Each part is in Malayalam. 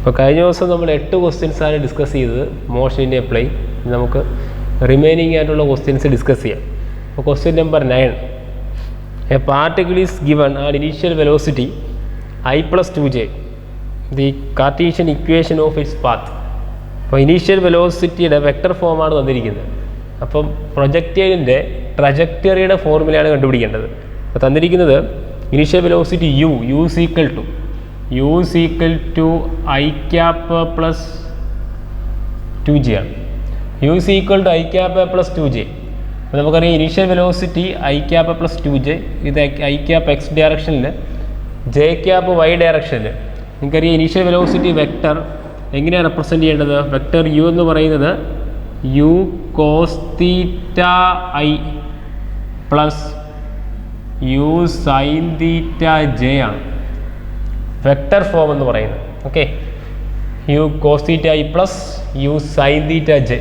അപ്പോൾ കഴിഞ്ഞ ദിവസം നമ്മൾ 8 ക്വസ്റ്റ്യൻസാണ് ഡിസ്കസ് ചെയ്തത് മോഷൻ ഇൻ എ പ്ലെയിൻ. നമുക്ക് റിമൈനിങ് ആയിട്ടുള്ള ക്വസ്റ്റ്യൻസ് ഡിസ്കസ് ചെയ്യാം. അപ്പോൾ question number 9, A particle is given an initial velocity I+2j, the Cartesian equation of its path. അപ്പോൾ ഇനീഷ്യൽ വെലോസിറ്റിയുടെ വെക്ടർ ഫോമാണ് തന്നിരിക്കുന്നത്. അപ്പം പ്രൊജക്റ്റൈലിൻ്റെ ട്രജക്ടറിയുടെ ഫോർമുലയാണ് കണ്ടുപിടിക്കേണ്ടത്. അപ്പോൾ തന്നിരിക്കുന്നത് initial velocity u is equal to I cap plus 2j ആണ്. u is equal to I cap plus 2j. അപ്പോൾ നമുക്കറിയാം initial velocity I cap plus 2j, ഇത് I cap x ഡയറക്ഷനിൽ, j cap y ഡയറക്ഷനിൽ. നിങ്ങൾക്കറിയാം ഇനീഷ്യൽ വെലോസിറ്റി വെക്ടർ എങ്ങനെയാണ് റെപ്രസെൻറ്റ് ചെയ്യേണ്ടത്? വെക്ടർ u എന്ന് പറയുന്നത് u cos theta I plus u sin theta j ആണ് വെക്ടർ ഫോം എന്ന് പറയുന്നത്. Okay, u cos theta I plus u sin theta j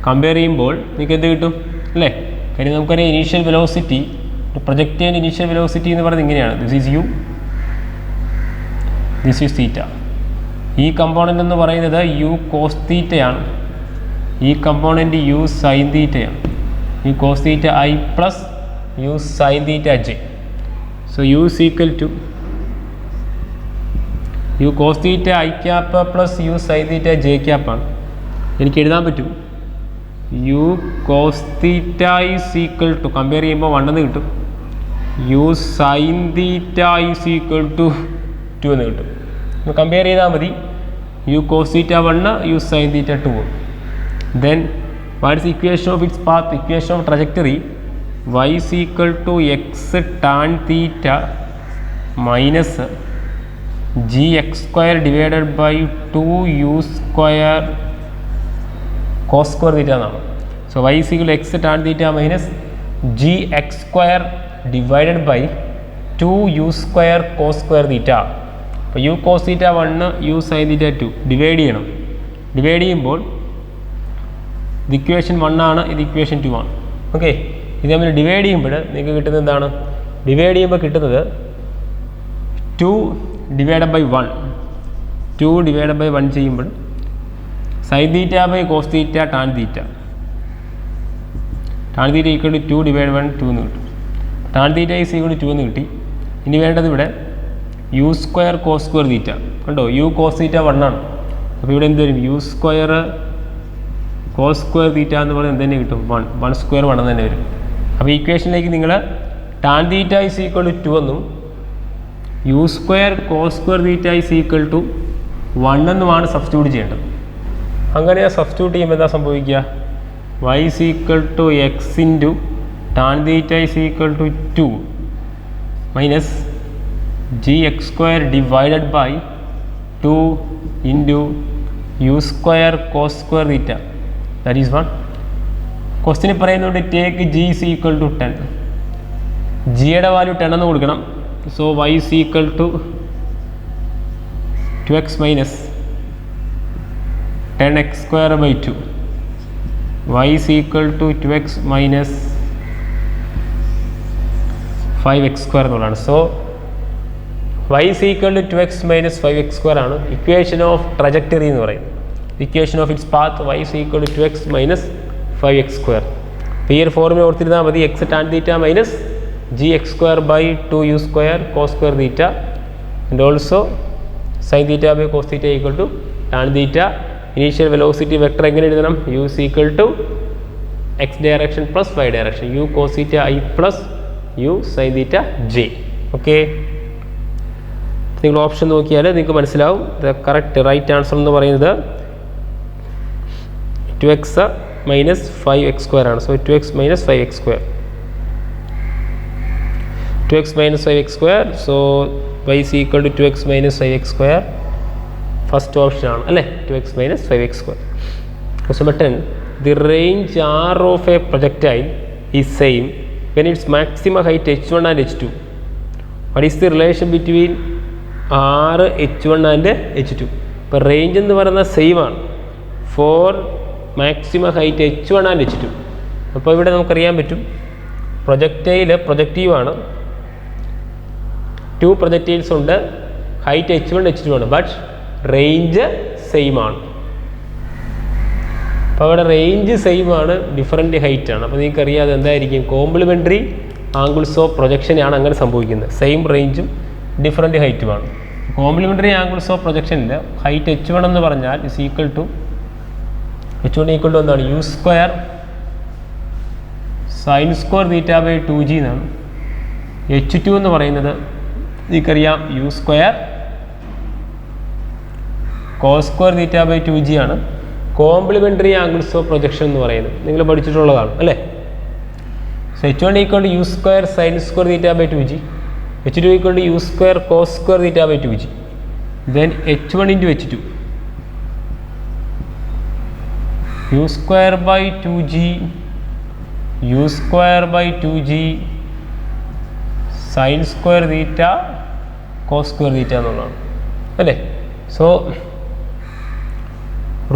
compare ചെയ്യുമ്പോൾ നിങ്ങൾക്ക് എന്ത് കിട്ടും അല്ലേ? കാര്യം നമുക്കറിയാം initial velocity, projectile initial velocity എന്ന് പറയുന്നത് ഇങ്ങനെയാണ്. This is u, this is തീറ്റ. ഈ കമ്പോണൻ്റ് എന്ന് പറയുന്നത് u cos theta ആണ്, ഈ കമ്പോണൻ്റ് u sin theta ആണ്. u cos theta I plus u sin theta j. So u is equal to u cos theta I cap plus u sin theta j cap ആണ്. എനിക്ക് എഴുതാൻ പറ്റും u cos theta is equal to, compare ചെയ്യുമ്പോൾ 1 എന്ന് കിട്ടും, u sin theta is equal to 2 എന്ന് കിട്ടും. കമ്പയർ ചെയ്താൽ മതി. u cos theta 1, u sin theta 2. Then what is the equation of its path? Equation of trajectory y is equal to x tan theta minus gx square divided by 2u square cos square theta എന്നാണ്. So y is equal to x tan theta minus gx square divided by 2u square cos square theta. അപ്പോൾ u cos theta 1, u sin theta 2 divide ചെയ്യണം. ഡിവൈഡ് ചെയ്യുമ്പോൾ ഇത് ഇക്വേഷൻ 1 ആണ്, ഇത് ഇക്വേഷൻ 2 ആണ്. ഓക്കെ, ഇത് നമ്മൾ ഡിവൈഡ് ചെയ്യുമ്പോൾ നിങ്ങൾക്ക് കിട്ടുന്നത് എന്താണ്? ഡിവൈഡ് ചെയ്യുമ്പോൾ കിട്ടുന്നത് 2 ഡിവൈഡഡ് ബൈ 1, 2 ഡിവൈഡഡ് ബൈ 1 ചെയ്യുമ്പോൾ sin theta by cos theta tan theta, tan theta equal to 2 divide 1 2 എന്ന് കിട്ടും. tan theta is equal to 2 എന്ന് കിട്ടി. ഇനി വേണ്ടത് ഇവിടെ u square cos square theta കണ്ടോ, u cos theta 1 ആണ്. അപ്പോൾ ഇവിടെ എന്ത് വരും? u square cos square theta എന്ന് പറയുന്നത് എന്ത് തന്നെ കിട്ടും? 1 സ്ക്വയർ 1 എന്ന് തന്നെ വരും. അപ്പോൾ ഇക്വേഷനിലേക്ക് നിങ്ങൾ tan theta is equal to 2 എന്നും u square cos square theta is equal to 1 എന്നുമാണ് സബ്സ്റ്റിറ്റ്യൂട്ട് ചെയ്യേണ്ടത്. അങ്ങനെ സബ്സ്റ്റിറ്റ്യൂട്ട് ചെയ്യുമ്പോൾ എന്താ സംഭവിക്കുക? y is equal to x into tan theta is equal to 2 minus gx square divided by 2 into u square cos square theta, that is 1. Question പറയുന്നുണ്ട് take g is equal to 10. ജിയുടെ വാല്യൂ 10 എന്ന് കൊടുക്കണം. So y is equal to 2x minus 10x square by 2. y is equal to 2x minus 5x square എന്നുള്ളതാണ്. So y is equal to 2x minus 5x square ആണ് ഇക്വേഷൻ ഓഫ് ട്രജക്ടറി എന്ന് പറയുന്നത്. Equation of its path y is equal to 2x minus 5x square. അപ്പോൾ ഈ ഒരു ഫോർമുല ഓർത്തിരുന്നാൽ മതി. x tan theta minus gx square by 2u square cos square theta and also sin theta by cos theta equal to tan theta. Initial velocity vector എങ്ങനെ എഴുതണം? u is equal to x direction plus y direction, u cos theta I plus u sin theta j. Okay, നിങ്ങൾ ഓപ്ഷൻ നോക്കിയാൽ നിങ്ങൾക്ക് മനസ്സിലാവും. ദ കറക്റ്റ് റൈറ്റ് ആൻസർ എന്ന് പറയുന്നത് 2x മൈനസ് 5x സ്ക്വയർ ആണ്. So 2x minus 5x square, 2x minus 5x square. So y is equal to 2x minus 5x square. First option ആണ് അല്ലേ, 2x minus 5x square. Question number 10, the range r of A projectile is same when its maximum height h1 and h2. What is the relation between r h1 and h2? ഇപ്പോൾ റേഞ്ച് എന്ന് പറയുന്നത് സെയിം ആണ് for maximum height h1 and h2. അപ്പോൾ ഇവിടെ നമുക്കറിയാൻ പറ്റും പ്രൊജക്റ്റൈൽ പ്രൊജക്റ്റീവ് ആണ്, 2 പ്രൊജക്റ്റൈൽസ് ഉണ്ട്, height h1 h2 ആണ്. ബട്ട് റേഞ്ച് സെയിം ആണ്. അപ്പോൾ അവിടെ റേഞ്ച് സെയിം ആണ്, ഡിഫറൻറ്റ് ഹൈറ്റ് ആണ്. അപ്പോൾ നിങ്ങൾക്ക് അറിയാതെ എന്തായിരിക്കും, കോംപ്ലിമെൻ്ററി ആംഗിൾസ് ഓഫ് പ്രൊജക്ഷനാണ് അങ്ങനെ സംഭവിക്കുന്നത്. സെയിം റേഞ്ചും ഡിഫറൻറ്റ് ഹൈറ്റുമാണ്. കോംപ്ലിമെൻ്ററി ആംഗിൾസ് ഓഫ് പ്രൊജക്ഷനിൽ ഹൈറ്റ് h1 എന്ന് പറഞ്ഞാൽ is equal to h1 equal to എന്താണ്, u square sine square theta by 2g എന്നാണ്. h2 എന്ന് പറയുന്നത് നിങ്ങൾക്കറിയാം u square cos square theta by 2g ആണ്. കോംപ്ലിമെൻ്ററി ആംഗിൾസ് ഓഫ് പ്രൊജക്ഷൻ എന്ന് പറയുന്നത് നിങ്ങൾ പഠിച്ചിട്ടുള്ളതാണ് അല്ലേ. So h1 equal to u square sine square theta by 2g, h2 equal to u square cos square theta by 2g, then h1 into h2 u square by 2g u square by 2g sine square theta cos square theta എന്നുള്ളതാണ് അല്ലേ. So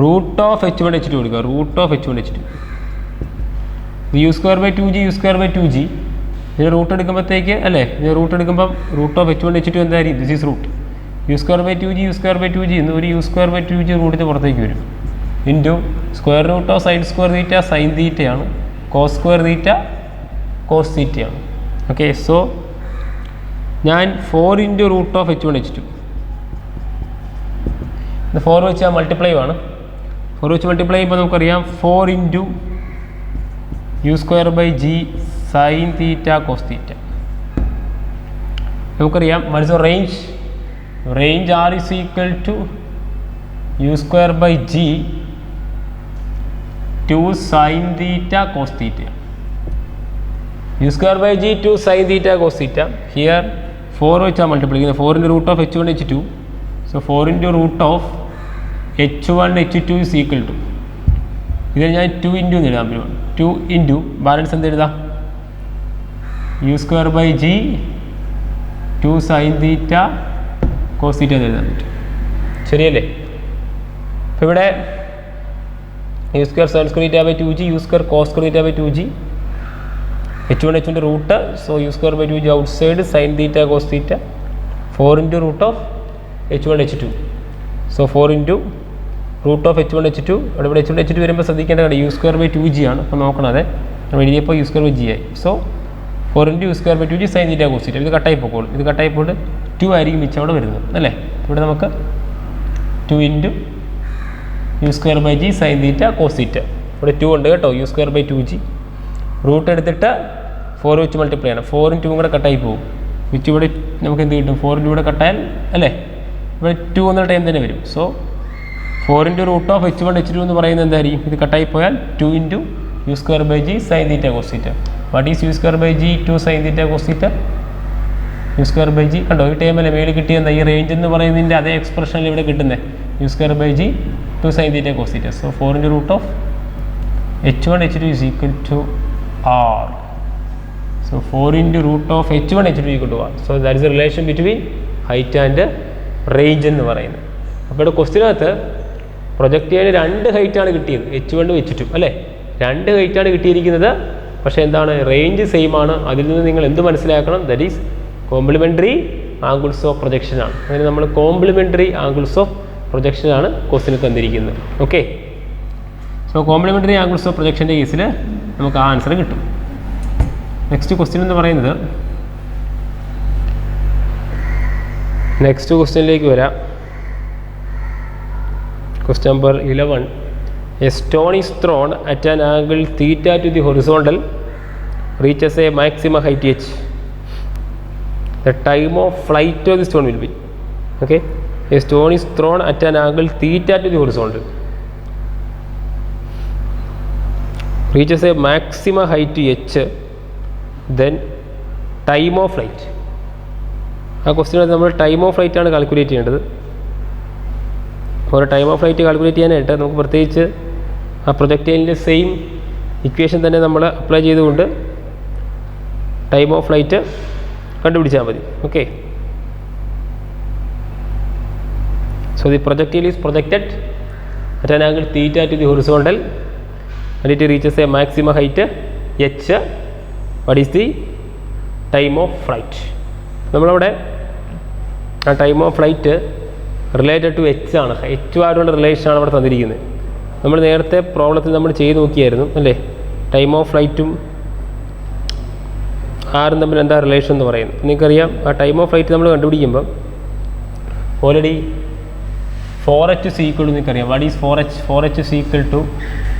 root of h1 h2 കൊടുക്കുക, root of h1 h2 u square by 2g u square by 2g ഇതിന് റൂട്ട് എടുക്കുമ്പോഴത്തേക്ക് അല്ലേ, ഇതിന് റൂട്ട് എടുക്കുമ്പം റൂട്ട് ഓഫ് h1 h2 എന്തായിരിക്കും, this is root u square by 2g u square by 2g എന്ന് ഒരു u സ്ക്വയർ ബൈ 2g റൂട്ടിന് പുറത്തേക്ക് വരും. Into square root of sine square theta sine തീറ്റയാണ്, കോസ് സ്ക്വയർ തീറ്റ കോസ് തീറ്റയാണ്. ഓക്കെ, സോ ഞാൻ 4 into root of h1 h2 ഇത് 4 വെച്ച് മൾട്ടിപ്ലൈ ആണ്. 4 വെച്ച് മൾട്ടിപ്ലൈ ചെയ്യുമ്പോൾ നമുക്കറിയാം 4 into u square by g sine theta cos theta. നമുക്കറിയാം what is range, range r is equal to u square by g 2 sine theta cos theta. u square by g 2 sine theta cos theta. Here 4 വെച്ചാൽ മൾട്ടിപ്ലൈ ചെയ്യുന്നത്, 4 into root of h1 h2. So 4 into root of h1 h2 is equal to, ഇതിൽ ഞാൻ 2 ഇൻറ്റു എന്ന് എഴുതാൻ പറ്റും, 2 ഇൻറ്റു ബാലൻസ് എന്ത് എഴുതാം, u square by g 2 sine theta cos theta എന്ന് എഴുതാൻ പറ്റും. ശരിയല്ലേ. അപ്പോൾ ഇവിടെ u square sine square theta by 2g u square cos square theta by 2g h1 h1 root. So u square by 2g outside sine theta cos theta 4 into root of h1 h2. So 4 into root of h1 h2. ഇവിടെ h1 h2 വരുമ്പോൾ ശ്രദ്ധിക്കേണ്ട കാര്യം u സ്ക്വയർ ബൈ 2g ആണ്. അപ്പോൾ നോക്കണം, അതെ നമ്മൾ എഴുതിയപ്പോൾ u സ്ക്വയർ ബൈ g ആയി. So 4 into u square by 2g sine theta cos theta. ഇത് കട്ടായി പോക്കോളും, ഇത് കട്ടായി പോയിട്ട് 2 ആയിരിക്കും മിച്ചം അവിടെ വരുന്നത് അല്ലേ. ഇവിടെ നമുക്ക് 2 into u square by g sine theta cos theta. ഇവിടെ 2 ഉണ്ട് കേട്ടോ, u square by 2g root എടുത്തിട്ട് 4 വെച്ച് മൾട്ടിപ്ലൈ ചെയ്യണം. 4 2 കൂടെ കട്ടായി പോകും, വിച്ച് ഇവിടെ നമുക്ക് എന്ത് കിട്ടും, 4 ഇവിടെ കട്ടായാൽ അല്ലേ ഇവിടെ 2 എന്നുള്ള ടൈം തന്നെ വരും. So 4 into root of h1 h2 എന്ന് പറയുന്നത് എന്തായിരിക്കും, ഇത് കട്ടായി പോയാൽ 2 into u square by g sine theta cos theta. What is u square by g 2 sine theta cos theta. u square by g കണ്ടോ, ഈ ടൈമിൽ മേളിൽ കിട്ടിയെന്ന ഈ റേഞ്ച് എന്ന് പറയുന്നതിൻ്റെ അതേ എക്സ്പ്രഷനിൽ ഇവിടെ കിട്ടുന്നത് u square by g 2 sine theta cos theta. So 4 into root of h1 h2 is equal to r. So 4 into root of h1 h2 equal to r. So that is the relation between height and range എന്ന് പറയുന്നത്. അപ്പോൾ ഇവിടെ ക്വസ്റ്റിനകത്ത് പ്രൊജക്റ്റ് ചെയ്യാൻ 2 ഹൈറ്റാണ് കിട്ടിയത്, h1 h2 അല്ലേ, 2 ഹൈറ്റാണ് കിട്ടിയിരിക്കുന്നത്. പക്ഷേ എന്താണ്, റേഞ്ച് സെയിം ആണ്. അതിൽ നിന്ന് നിങ്ങൾ എന്ത് മനസ്സിലാക്കണം, that is complementary angles of projection ആണ്. അങ്ങനെ നമ്മൾ കോംപ്ലിമെൻ്ററി ആംഗിൾസ് ഓഫ് പ്രൊജക്ഷൻ ആണ് ക്വസ്റ്റിന് തന്നിരിക്കുന്നത്. Okay, so complementary angles of പ്രൊജക്ഷൻ്റെ കേസിൽ നമുക്ക് ആ ആൻസർ കിട്ടും. നെക്സ്റ്റ് ക്വസ്റ്റ്യൻ എന്ന് പറയുന്നത്, നെക്സ്റ്റ് ക്വസ്റ്റ്യനിലേക്ക് വരാം. Question number 11. A stone is thrown at an angle theta to the horizontal reaches a maximum height h. The time of flight of the stone will be. Okay, a stone is thrown at an angle theta to the horizontal reaches a maximum height h, then time of flight. ആ ക്വസ്റ്റ്യൻ നമ്മൾ ടൈം ഓഫ് ഫ്ലൈറ്റ് ആണ് കാൽക്കുലേറ്റ് ചെയ്യേണ്ടത്. ഒരു ടൈം ഓഫ് ഫ്ലൈറ്റ് കാൽക്കുലേറ്റ് ചെയ്യാനായിട്ട് നമുക്ക് പ്രത്യേകിച്ച് ആ പ്രൊജക്റ്റൈലിൻ്റെ സെയിം ഇക്വേഷൻ തന്നെ നമ്മൾ അപ്ലൈ ചെയ്തുകൊണ്ട് ടൈം ഓഫ് ഫ്ലൈറ്റ് കണ്ടുപിടിച്ചാൽ മതി. Okay, so the projectile is projected at an angle theta to the horizontal and it reaches a maximum height h. What is the time of flight? നമ്മളവിടെ ആ time of flight related to H ആണ്. എച്ചുമായിട്ടുള്ള റിലേഷനാണ് അവിടെ തന്നിരിക്കുന്നത്. നമ്മൾ നേരത്തെ പ്രോബ്ലത്തിൽ നമ്മൾ ചെയ്ത് നോക്കിയായിരുന്നു അല്ലേ, ടൈം ഓഫ് ഫ്ലൈറ്റും ആറും തമ്മിൽ എന്താ റിലേഷൻ എന്ന് പറയുന്നത്. നിങ്ങൾക്കറിയാം ആ ടൈം ഓഫ് ഫ്ലൈറ്റ് നമ്മൾ കണ്ടുപിടിക്കുമ്പോൾ ഓൾറെഡി 4h സീക്വൽ നിങ്ങൾക്കറിയാം. What is 4h? 4h is equal to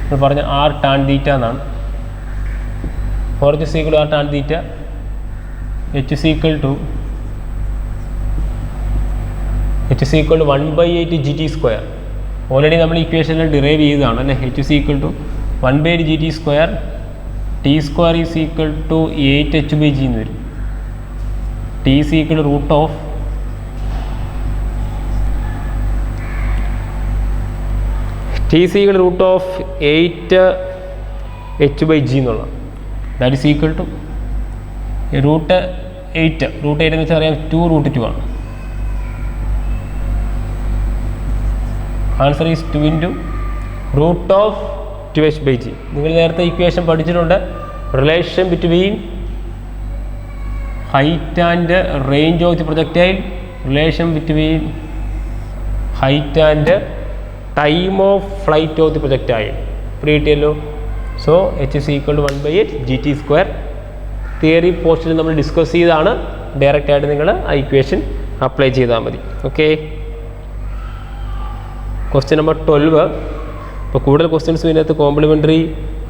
നമ്മൾ പറഞ്ഞ ആർ ടാൻ തീറ്റ എന്നാണ്. 4h is equal R tan theta, h equal to 1/8 GT². Already നമ്മൾ ഇക്വേഷനിൽ ഡിറൈവ് ചെയ്തതാണ് അല്ലേ. h equal to 1/8 GT², t² is equal to 8h/g എന്ന് വരും. t is equal root of t is equal root of 8h/g എന്നുള്ള. That is equal to root 8. Root 8 എന്ന് വെച്ചാൽ അറിയാം 2√2 ആണ്. Answer is 2 × root of 2h/g. നിങ്ങൾ നേരത്തെ ഇക്വേഷൻ പഠിച്ചിട്ടുണ്ട്. Relation between height and range of the projectile, relation between height and time of flight of the projectile ഇവിടെ കിട്ടിയല്ലോ. So h is equal to 1/8 GT². Theory പോർഷനിൽ നമ്മൾ ഡിസ്കസ് ചെയ്താണ്. ഡയറക്റ്റ് ആയിട്ട് നിങ്ങൾ ആ ഇക്വേഷൻ അപ്ലൈ ചെയ്താൽ മതി. Okay, question number 12. ഇപ്പോൾ കൂടുതൽ ക്വസ്റ്റ്യൻസ് ഇതിനകത്ത് കോംപ്ലിമെൻ്ററി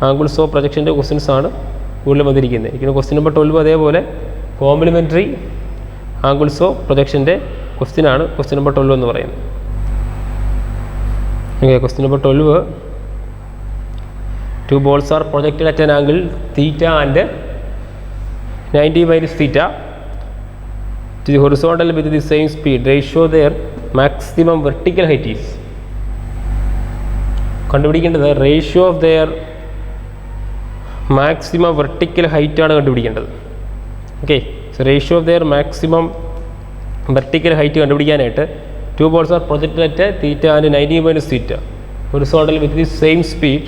ആംഗിൾസ് ഓഫ് പ്രൊജക്ഷൻ്റെ ക്വസ്റ്റ്യൻസ് ആണ് കൂടുതൽ വന്നിരിക്കുന്നത്. ഇരിക്കുന്ന ക്വസ്റ്റ്യൻ നമ്പർ 12 അതേപോലെ കോംപ്ലിമെൻ്ററി ആംഗിൾസ് ഓഫ് പ്രൊജക്ഷൻ്റെ ക്വസ്റ്റ്യനാണ് ക്വസ്റ്റ്യൻ നമ്പർ 12 എന്ന് പറയുന്നത്. Okay, question number 12. 2 balls are projected at an angle theta and 90 minus theta to the horizontal with the same speed. Ratio their maximum vertical height is. കണ്ടുപിടിക്കേണ്ടത് ratio of their maximum vertical height ആണ് കണ്ടുപിടിക്കേണ്ടത്. Okay, so ratio of their maximum vertical height കണ്ടുപിടിക്കാനായിട്ട് 2 balls are projected at theta and 90 minus theta horizontal with the same speed.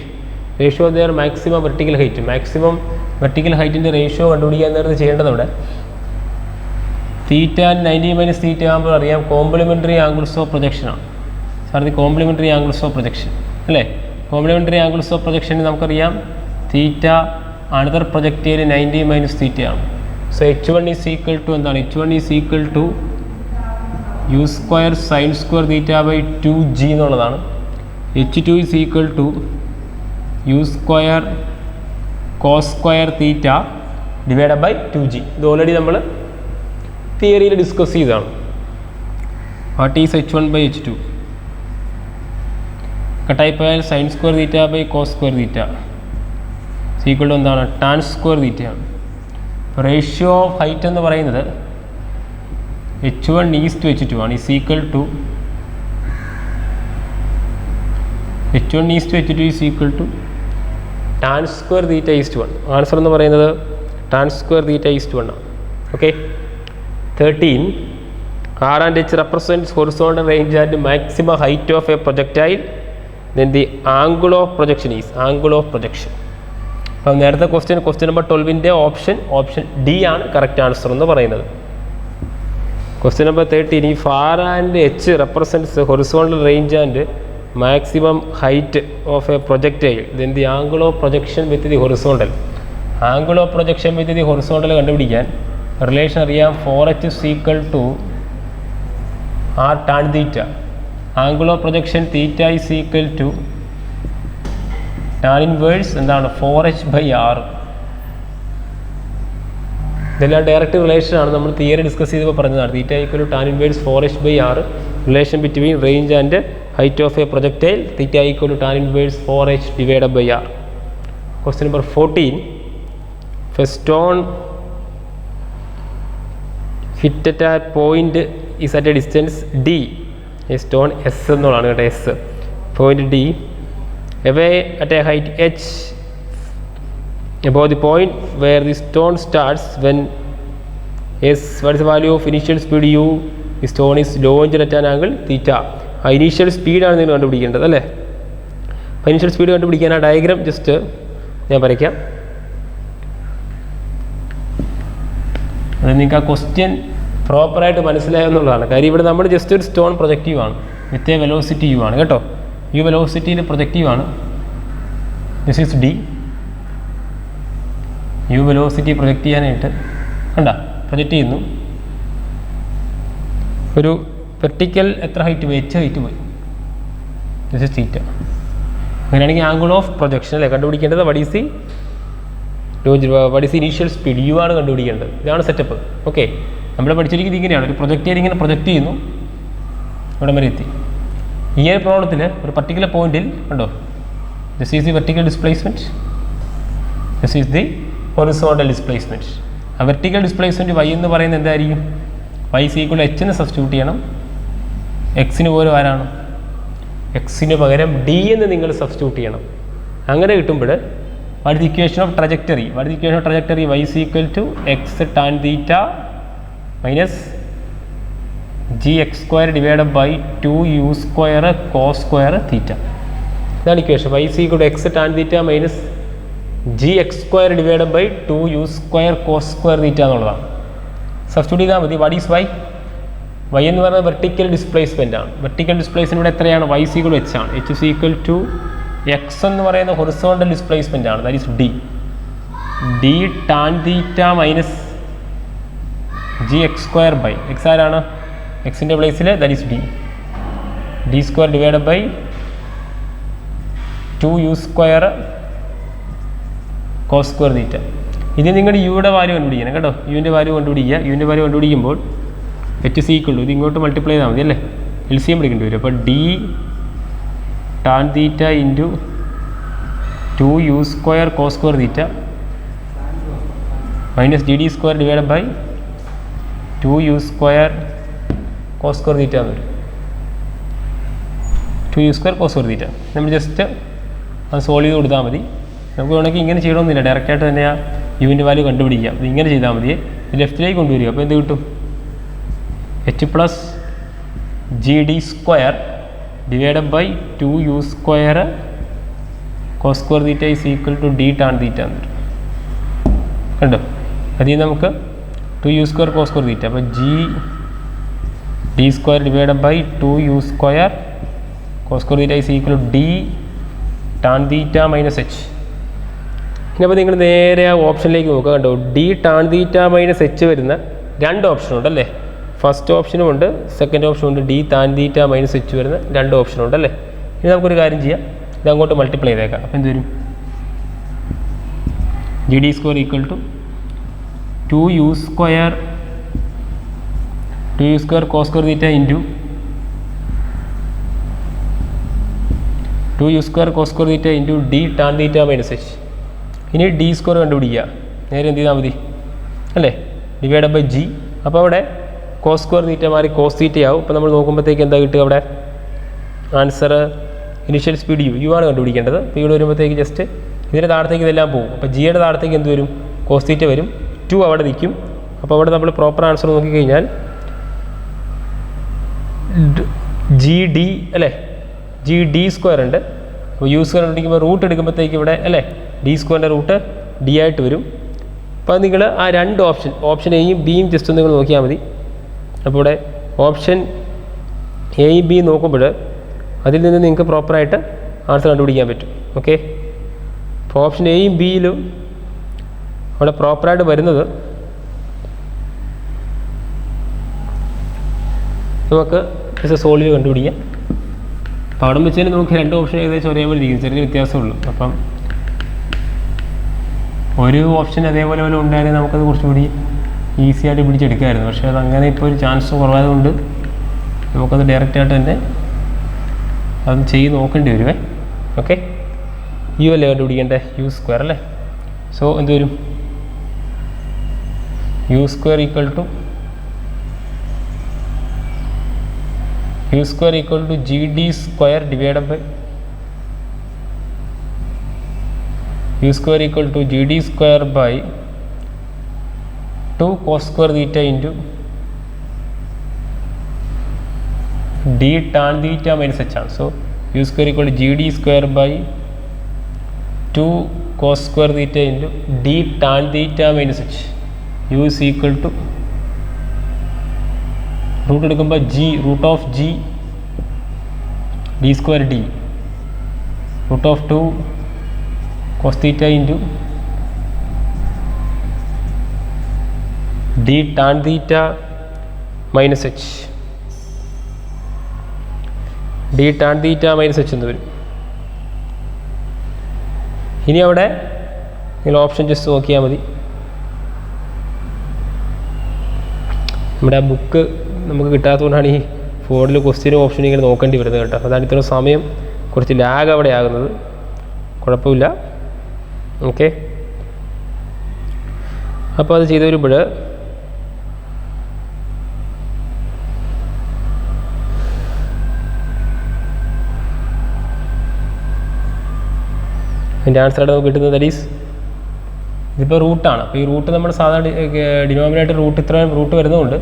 Ratio of their maximum vertical height, maximum vertical ഹൈറ്റിൻ്റെ റേഷ്യോ കണ്ടുപിടിക്കാൻ നേരത്തെ ചെയ്യേണ്ടത് ഇവിടെ തീറ്റ ആൻഡ് 90 minus theta ആകുമ്പോൾ അറിയാം കോംപ്ലിമെൻ്ററി ആംഗിൾസ് ഓഫ് പ്രൊജക്ഷനാണ്. സാർ ഇത് കോംപ്ലിമെൻ്ററി ആംഗിൾസ് ഓഫ് പ്രൊജക്ഷൻ അല്ലേ. കോംപ്ലിമെൻ്ററി ആംഗിൾസ് ഓഫ് പ്രൊജക്ഷന് നമുക്കറിയാം theta another projectile 90 minus theta ആണ്. So h1 is equal to എന്താണ്? h1 is equal to u² sin² θ/2g എന്നുള്ളതാണ്. h2 is equal to u² cos² θ/2g. ഇത് ഓൾറെഡി നമ്മൾ തിയറിയിൽ ഡിസ്കസ് ചെയ്തതാണ്. What is h1/h2? കട്ടായി പോയാൽ sin² θ/cos² θ ഈക്വൽ ടു എന്താണ്? tan² θ ആണ്. റേഷ്യോ ഓഫ് ഹൈറ്റ് എന്ന് പറയുന്നത് h1 ഈസ് ടു h2 ആണ്. Is equal to h1 is to h2 is equal to tan² θ is to 1. Answer എന്ന് പറയുന്നത് tan² θ ഈസ് ടു 1 ആണ്. Okay, 13. R and H represents horizontal range and maximum height of a projectile. Then the angle of projection is angle of projection. അപ്പോൾ നേരത്തെ ക്വസ്റ്റ്യൻ നമ്പർ 12ൻ്റെ ഓപ്ഷൻ ഡി ആണ് കറക്റ്റ് ആൻസർ എന്ന് പറയുന്നത്. Question number 13. If R and H represents horizontal range and maximum height of a projectile, then the angle of projection with the horizontal. Angle of projection with the horizontal കണ്ടുപിടിക്കാൻ റിലേഷൻ അറിയാം. 4h is equal to r tan theta. Angle of projection theta is equal to tan inverse എന്താണ്? 4h/r. ഇതെല്ലാം ഡയറക്റ്റ് റിലേഷൻ ആണ്. നമ്മൾ തിയറി ഡിസ്കസ് ചെയ്തപ്പോൾ പറഞ്ഞതാണ്. Theta equal to tan inverse 4h/r. Relation between range and height of a projectile, theta equal to tan inverse 4h/r. Question number 14. If a stone hit at a point is at a distance d, a stone s എന്നുള്ളതാണ് കേട്ടോ, s point d away at a height h above the point where the stone starts, when s, what is the value of initial speed u, the stone is launched at an angle theta. ആ ഇനീഷ്യൽ സ്പീഡാണ് നിങ്ങൾ കണ്ടുപിടിക്കേണ്ടത് അല്ലേ. അപ്പോൾ ഇനീഷ്യൽ സ്പീഡ് കണ്ടുപിടിക്കാൻ ആ ഡയഗ്രാം ജസ്റ്റ് ഞാൻ വരയ്ക്കാം. അത് നിങ്ങൾക്ക് ആ ക്വസ്റ്റ്യൻ പ്രോപ്പറായിട്ട് മനസ്സിലായെന്നുള്ളതാണ് കാര്യം. ഇവിടെ നമ്മൾ ജസ്റ്റ് ഒരു സ്റ്റോൺ പ്രൊജക്റ്റീവ് ആണ് വിത്ത് എ വെലോസിറ്റി യു ആണ് കേട്ടോ. യു വെലോസിറ്റിയിൽ പ്രൊജക്റ്റീവ് ആണ്. This is d. U velocity project ചെയ്യാനായിട്ട് കണ്ട പ്രൊജക്റ്റ് ചെയ്യുന്നു. ഒരു വെർട്ടിക്കൽ എത്ര ഹൈറ്റ് പോയി? എച്ച് ഹൈറ്റ് പോയി. This is theta. അങ്ങനെയാണെങ്കിൽ ആംഗിൾ ഓഫ് പ്രൊജക്ഷൻ അല്ലേ കണ്ടുപിടിക്കേണ്ടത്? What is the initial speed? U ആണ് കണ്ടുപിടിക്കേണ്ടത്. ഇതാണ് സെറ്റപ്പ്. ഓക്കെ, നമ്മൾ പഠിച്ചിരിക്കുന്നത് ഇങ്ങനെയാണ്. ഒരു പ്രൊജക്റ്റ് ഇങ്ങനെ പ്രൊജക്റ്റ് ചെയ്യുന്നു, ഇവിടെ വരെ എത്തി. ഈ ഒരു പ്രോബ്ലത്തിൽ ഒരു പർട്ടിക്കുലർ പോയിന്റിൽ കണ്ടോ, this is the vertical displacement, this is the horizontal displacement. ആ വെർട്ടിക്കൽ ഡിസ്പ്ലേസ്മെൻറ്റ് വൈ എന്ന് പറയുന്നത് എന്തായിരിക്കും? വൈ ഈക്വൽ എച്ച് എന്ന് സബ്സ്റ്റിറ്റ്യൂട്ട് ചെയ്യണം. എക്സിന് പോലും ആരാണ്? എക്സിന് പകരം ഡി എന്ന് നിങ്ങൾ സബ്സ്റ്റിറ്റ്യൂട്ട് ചെയ്യണം. അങ്ങനെ കിട്ടുമ്പോൾ what the equation of trajectory? What the equation of trajectory? Y equal to X tan theta minus G X square divided by 2u square cos square theta. ഇതാണ് equation. Y equal to X tan theta minus G X square divided by 2u square cos square theta എന്നുള്ളതാണ്. സബ്സ്റ്റിറ്റ്യൂട്ട് ചെയ്താൽ മതി. What is Y? വൈ എന്ന് പറയുന്നത് വെർട്ടിക്കൽ ഡിസ്പ്ലേസ്മെൻ്റ് ആണ്. വെർട്ടിക്കൽ ഡിസ്പ്ലേസ്മെൻ്റ് ഇവിടെ എത്രയാണ്? വൈ ഈക്വൽ എച്ച് ആണ്. H is equal to x എന്ന് പറയുന്ന ഹൊറിസോണ്ടൽ ഡിസ്പ്ലേസ്മെൻ്റ് ആണ്. That is d. D tan theta minus G X square by X ആരാണ്? എക്സിൻ്റെ പ്ലേസിൽ that is d. D square divide by 2u square cos square theta. ഇത് നിങ്ങളുടെ യുടെ വാല്യൂ കണ്ടുപിടിക്കണം കേട്ടോ. യുവിൻ്റെ വാല്യൂ കണ്ടുപിടിക്കുക. യുവിൻ്റെ വാല്യൂ കണ്ടുപിടിക്കുമ്പോൾ എച്ച് സി ഈക്വൽ ടു ഇത് ഇങ്ങോട്ട് മൾട്ടിപ്ലൈ ചെയ്താൽ മതി അല്ലേ? എൽ സി എം പിടിക്കേണ്ടി വരും. അപ്പോൾ d tan theta into 2u square cos square theta minus g D square divide by 2u square cos square theta എന്ന് വരും. 2u സ്ക്വയർ കോസ് സ്ക്വയർ തീറ്റ നമ്മൾ ജസ്റ്റ് അത് സോൾവ് ചെയ്ത് കൊടുത്താൽ മതി. നമുക്ക് വേണമെങ്കിൽ ഇങ്ങനെ ചെയ്യണമെന്നില്ല, ഡയറക്റ്റായിട്ട് തന്നെ ആ യുവിൻ്റെ വാല്യൂ കണ്ടുപിടിക്കാം. ഇത് ഇങ്ങനെ ചെയ്താൽ മതി. ലെഫ്റ്റിലേക്ക് കൊണ്ടുവരിക. അപ്പോൾ എന്ത് കിട്ടും? H plus g D square divided by 2u square cos square theta is equal to D tan theta എന്ന് വരും. കണ്ടോ? അതിൽ നമുക്ക് 2u square cos square theta. അപ്പോൾ G D square divided by 2u square cos square theta is equal to D tan theta minus H. ഇനി അപ്പോൾ നിങ്ങൾ നേരെ ആ ഓപ്ഷനിലേക്ക് നോക്കുക. കണ്ടോ? D tan theta minus H വരുന്ന രണ്ട് ഓപ്ഷനുണ്ട് അല്ലേ? ഫസ്റ്റ് ഓപ്ഷനും ഉണ്ട്, സെക്കൻഡ് ഓപ്ഷനും ഉണ്ട്. D tan theta minus H വരുന്ന രണ്ട് ഓപ്ഷനുണ്ട് അല്ലേ? ഇനി നമുക്കൊരു കാര്യം ചെയ്യാം, ഇത് അങ്ങോട്ട് മൾട്ടിപ്ലൈ ചെയ്തേക്കാം. അപ്പോൾ എന്ത് വരും? G D square equal to 2u square cos square theta into 2u square cos square theta into D tan theta minus H. ഇനി ഡി സ്ക്വയർ കണ്ടുപിടിക്കുക. നേരെ എന്ത് ചെയ്താൽ മതി അല്ലേ? Divide by g. അപ്പോൾ അവിടെ കോസ് സ്ക്വയർ തീറ്റ മാറി കോസ് തീറ്റയാവും. അപ്പോൾ നമ്മൾ നോക്കുമ്പോഴത്തേക്ക് എന്താ കിട്ടുക? അവിടെ ആൻസർ ഇനിഷ്യൽ സ്പീഡ് യു ആണ് കണ്ടുപിടിക്കേണ്ടത്. അപ്പോൾ ഇവിടെ വരുമ്പോഴത്തേക്ക് ജസ്റ്റ് ഇതിൻ്റെ താഴത്തേക്ക് ഇതെല്ലാം പോകും. അപ്പോൾ ജിയുടെ താഴത്തേക്ക് എന്ത് വരും? കോസ് തീറ്റ വരും. 2 അവിടെ നിൽക്കും. അപ്പോൾ അവിടെ നമ്മൾ പ്രോപ്പർ ആൻസർ നോക്കിക്കഴിഞ്ഞാൽ ജി ഡി അല്ലേ? ജി ഡി സ്ക്വയർ ഉണ്ട്. അപ്പോൾ യു സ്ക്വയർ കണ്ടുപിടിക്കുമ്പോൾ റൂട്ട് എടുക്കുമ്പോഴത്തേക്ക് ഇവിടെ അല്ലേ ഡി സ്ക്വയറിൻ്റെ റൂട്ട് ഡി ആയിട്ട് വരും. അപ്പോൾ നിങ്ങൾ ആ രണ്ട് ഓപ്ഷൻ എയും ബിയും ജസ്റ്റ് നിങ്ങൾ നോക്കിയാൽ മതി. അപ്പോൾ ഇവിടെ ഓപ്ഷൻ എയും ബിയും നോക്കുമ്പോൾ അതിൽ നിന്ന് നിങ്ങൾക്ക് പ്രോപ്പറായിട്ട് ആൻസർ കണ്ടുപിടിക്കാൻ പറ്റും. ഓക്കെ, അപ്പോൾ ഓപ്ഷൻ എയും ബിയിലും അവിടെ പ്രോപ്പറായിട്ട് വരുന്നത് നമുക്ക് സോൾവ് ചെയ്ത് കണ്ടുപിടിക്കാം. അപ്പോൾ അവിടെ വെച്ചാൽ നമുക്ക് രണ്ട് ഓപ്ഷൻ ഏകദേശം ഒരേപോലെ ഇരിക്കും, ചെറിയ വ്യത്യാസമുള്ളൂ. അപ്പം ഒരു ഓപ്ഷൻ അതേപോലെ പോലെ ഉണ്ടായിരുന്നെങ്കിൽ നമുക്കത് കുറച്ചുകൂടി ഈസി ആയിട്ട് പിടിച്ചെടുക്കാമായിരുന്നു. പക്ഷേ അത് അങ്ങനെ ഇപ്പോൾ ഒരു ചാൻസ് കുറവായതുകൊണ്ട് നമുക്കത് ഡയറക്റ്റായിട്ട് തന്നെ അത് ചെയ്ത് നോക്കേണ്ടി വരുമേ. ഓക്കെ, യു അല്ലേ കണ്ടുപിടിക്കേണ്ടത്? യു സ്ക്വയർ അല്ലേ? സോ എന്ത് വരും? U square equal to g D square divide by u square equal to gd square by 2 cos square theta into d tan theta minus h. So u square equal to gd square by 2 cos square theta into d tan theta minus h. u is equal to root എടുക്കുമ്പോൾ G root of G D square D root of 2 cos theta into D tan theta minus H D tan theta minus H എന്ന് വരും. ഇനി അവിടെ നിങ്ങൾ ഓപ്ഷൻ ജസ്റ്റ് നോക്കിയാൽ മതി. നമ്മുടെ ആ ബുക്ക് നമുക്ക് കിട്ടാത്തതുകൊണ്ടാണ് ഈ ഫോണിൽ ക്വസ്റ്റ്യനും ഓപ്ഷനും ഇങ്ങനെ നോക്കേണ്ടി വരുന്നത് കേട്ടോ. അതാണ് ഇത്ര സമയം കുറച്ച് ലാഗ് അവിടെ ആകുന്നത്. കുഴപ്പമില്ല, ഓക്കെ. അപ്പോൾ അത് ചെയ്ത് വരുമ്പോൾ അതിൻ്റെ ആൻസറായിട്ട് നമുക്ക് കിട്ടുന്നത് ദാറ്റ് ഈസ് ഇതിപ്പോൾ റൂട്ടാണ്. അപ്പോൾ ഈ റൂട്ട് നമ്മൾ സാധാരണ ഡിനോമിനേറ്റർ റൂട്ട് ഇത്രയും റൂട്ട് വരുന്നതുകൊണ്ട്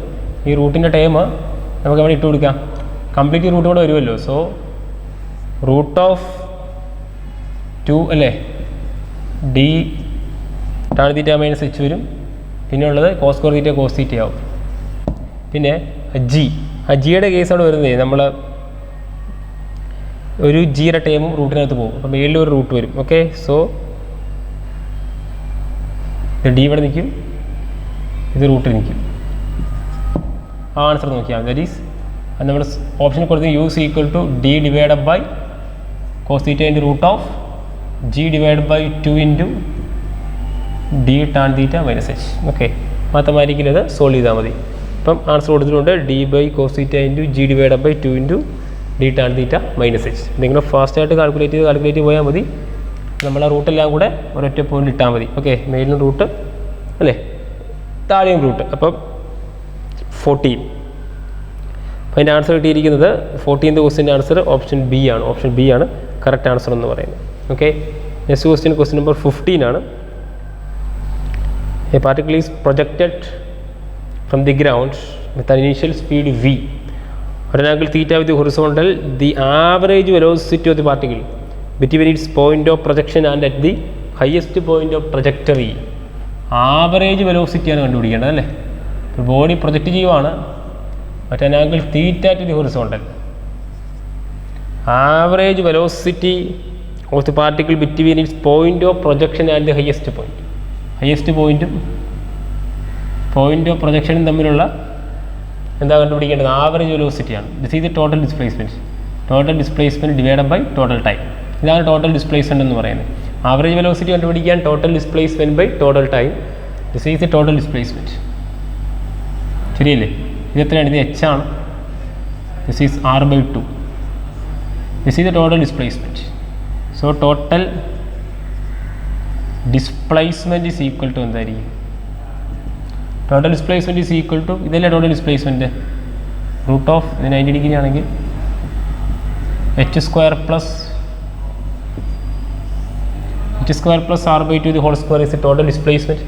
ഈ റൂട്ടിൻ്റെ ടൈം നമുക്ക് അവിടെ ഇട്ട് കൊടുക്കാം. കംപ്ലീറ്റ് റൂട്ട് കൂടെ വരുമല്ലോ. സോ റൂട്ട് ഓഫ് 2 അല്ലേ d tan theta minus h വരും. പിന്നെ ഉള്ളത് cos square theta cos theta ആവും. പിന്നെ ജിയുടെ കേസ് അവിടെ വരുന്നത് നമ്മൾ ഒരു ജിയുടെ ടൈമും റൂട്ടിനകത്ത് പോകും. അപ്പോൾ മേളിൽ ഒരു റൂട്ട് വരും. ഓക്കെ, സോ ഡി ഇവിടെ നിൽക്കും, ഇത് റൂട്ടിൽ നിൽക്കും. ആ ആൻസർ നോക്കിയാൽ ദാറ്റ് ഈസ് അത് നമ്മൾ ഓപ്ഷൻ കൊടുത്ത് u is equal to d divide by cos theta into root of g divide by 2 into D tan theta minus h. Okay, mathematically അത് സോൾവ് ചെയ്താൽ മതി. അപ്പം ആൻസർ കൊടുത്തിട്ടുണ്ട് d by cos theta into g divide by 2 into D tan theta minus h. നിങ്ങൾ ഫാസ്റ്റായിട്ട് കാൽക്കുലേറ്റ് പോയാൽ മതി. നമ്മൾ ആ റൂട്ടെല്ലാം കൂടെ ഒരൊറ്റ പോയിന്റ് ഇട്ടാൽ മതി. ഓക്കെ, മെയിലും റൂട്ട് അല്ലേ, താഴെയും റൂട്ട്. അപ്പം 14. അപ്പോൾ അതിൻ്റെ ആൻസർ കിട്ടിയിരിക്കുന്നത് 14th ക്വസ്റ്റ്യൻ്റെ ആൻസർ ഓപ്ഷൻ ബി ആണ്. ഓപ്ഷൻ ബി ആണ് കറക്റ്റ് ആൻസർ എന്ന് പറയുന്നത്. ഓക്കെ, നെക്സ്റ്റ് ക്വസ്റ്റ്യൻ നമ്പർ 15 ആണ്. A particle is projected from the ground with an initial speed v at an angle theta with the horizontal. The average velocity of the particle between its point of projection and at the highest point of trajectory. Average വെലോസിറ്റിയാണ് കണ്ടുപിടിക്കേണ്ടത് അല്ലേ. ബോഡി പ്രൊജക്റ്റ് ചെയ്യുവാണ് at an angle theta to the horizontal. Average velocity of the particle between its point of projection and the highest point. Highest പോയിൻറ്റും പോയിൻ്റ് ഓഫ് പ്രൊജക്ഷനും തമ്മിലുള്ള എന്താ കണ്ടുപിടിക്കേണ്ടത്? ആവറേജ് വെലോസിറ്റിയാണ്. This is the total displacement. Total displacement divided by total time. ഇതാണ് ടോട്ടൽ ഡിസ്പ്ലേസ്മെൻറ്റ് എന്ന് പറയുന്നത്. ആവറേജ് വെലോസിറ്റി കണ്ടുപിടിക്കാൻ total displacement by total time. This is the total displacement. ശരിയല്ലേ? ഇത് എത്രയാണ്? ഇത് എച്ച് ആണ്. This is r/2. This is the total displacement. So total displacement is equal to എന്തായിരിക്കും? Total displacement is equal to ഇതല്ലേ ടോട്ടൽ ഡിസ്പ്ലേസ്മെൻറ്റ് റൂട്ട് ഓഫ് ഇത് 90 ഡിഗ്രി ആണെങ്കിൽ h² plus r/2 the whole square is total displacement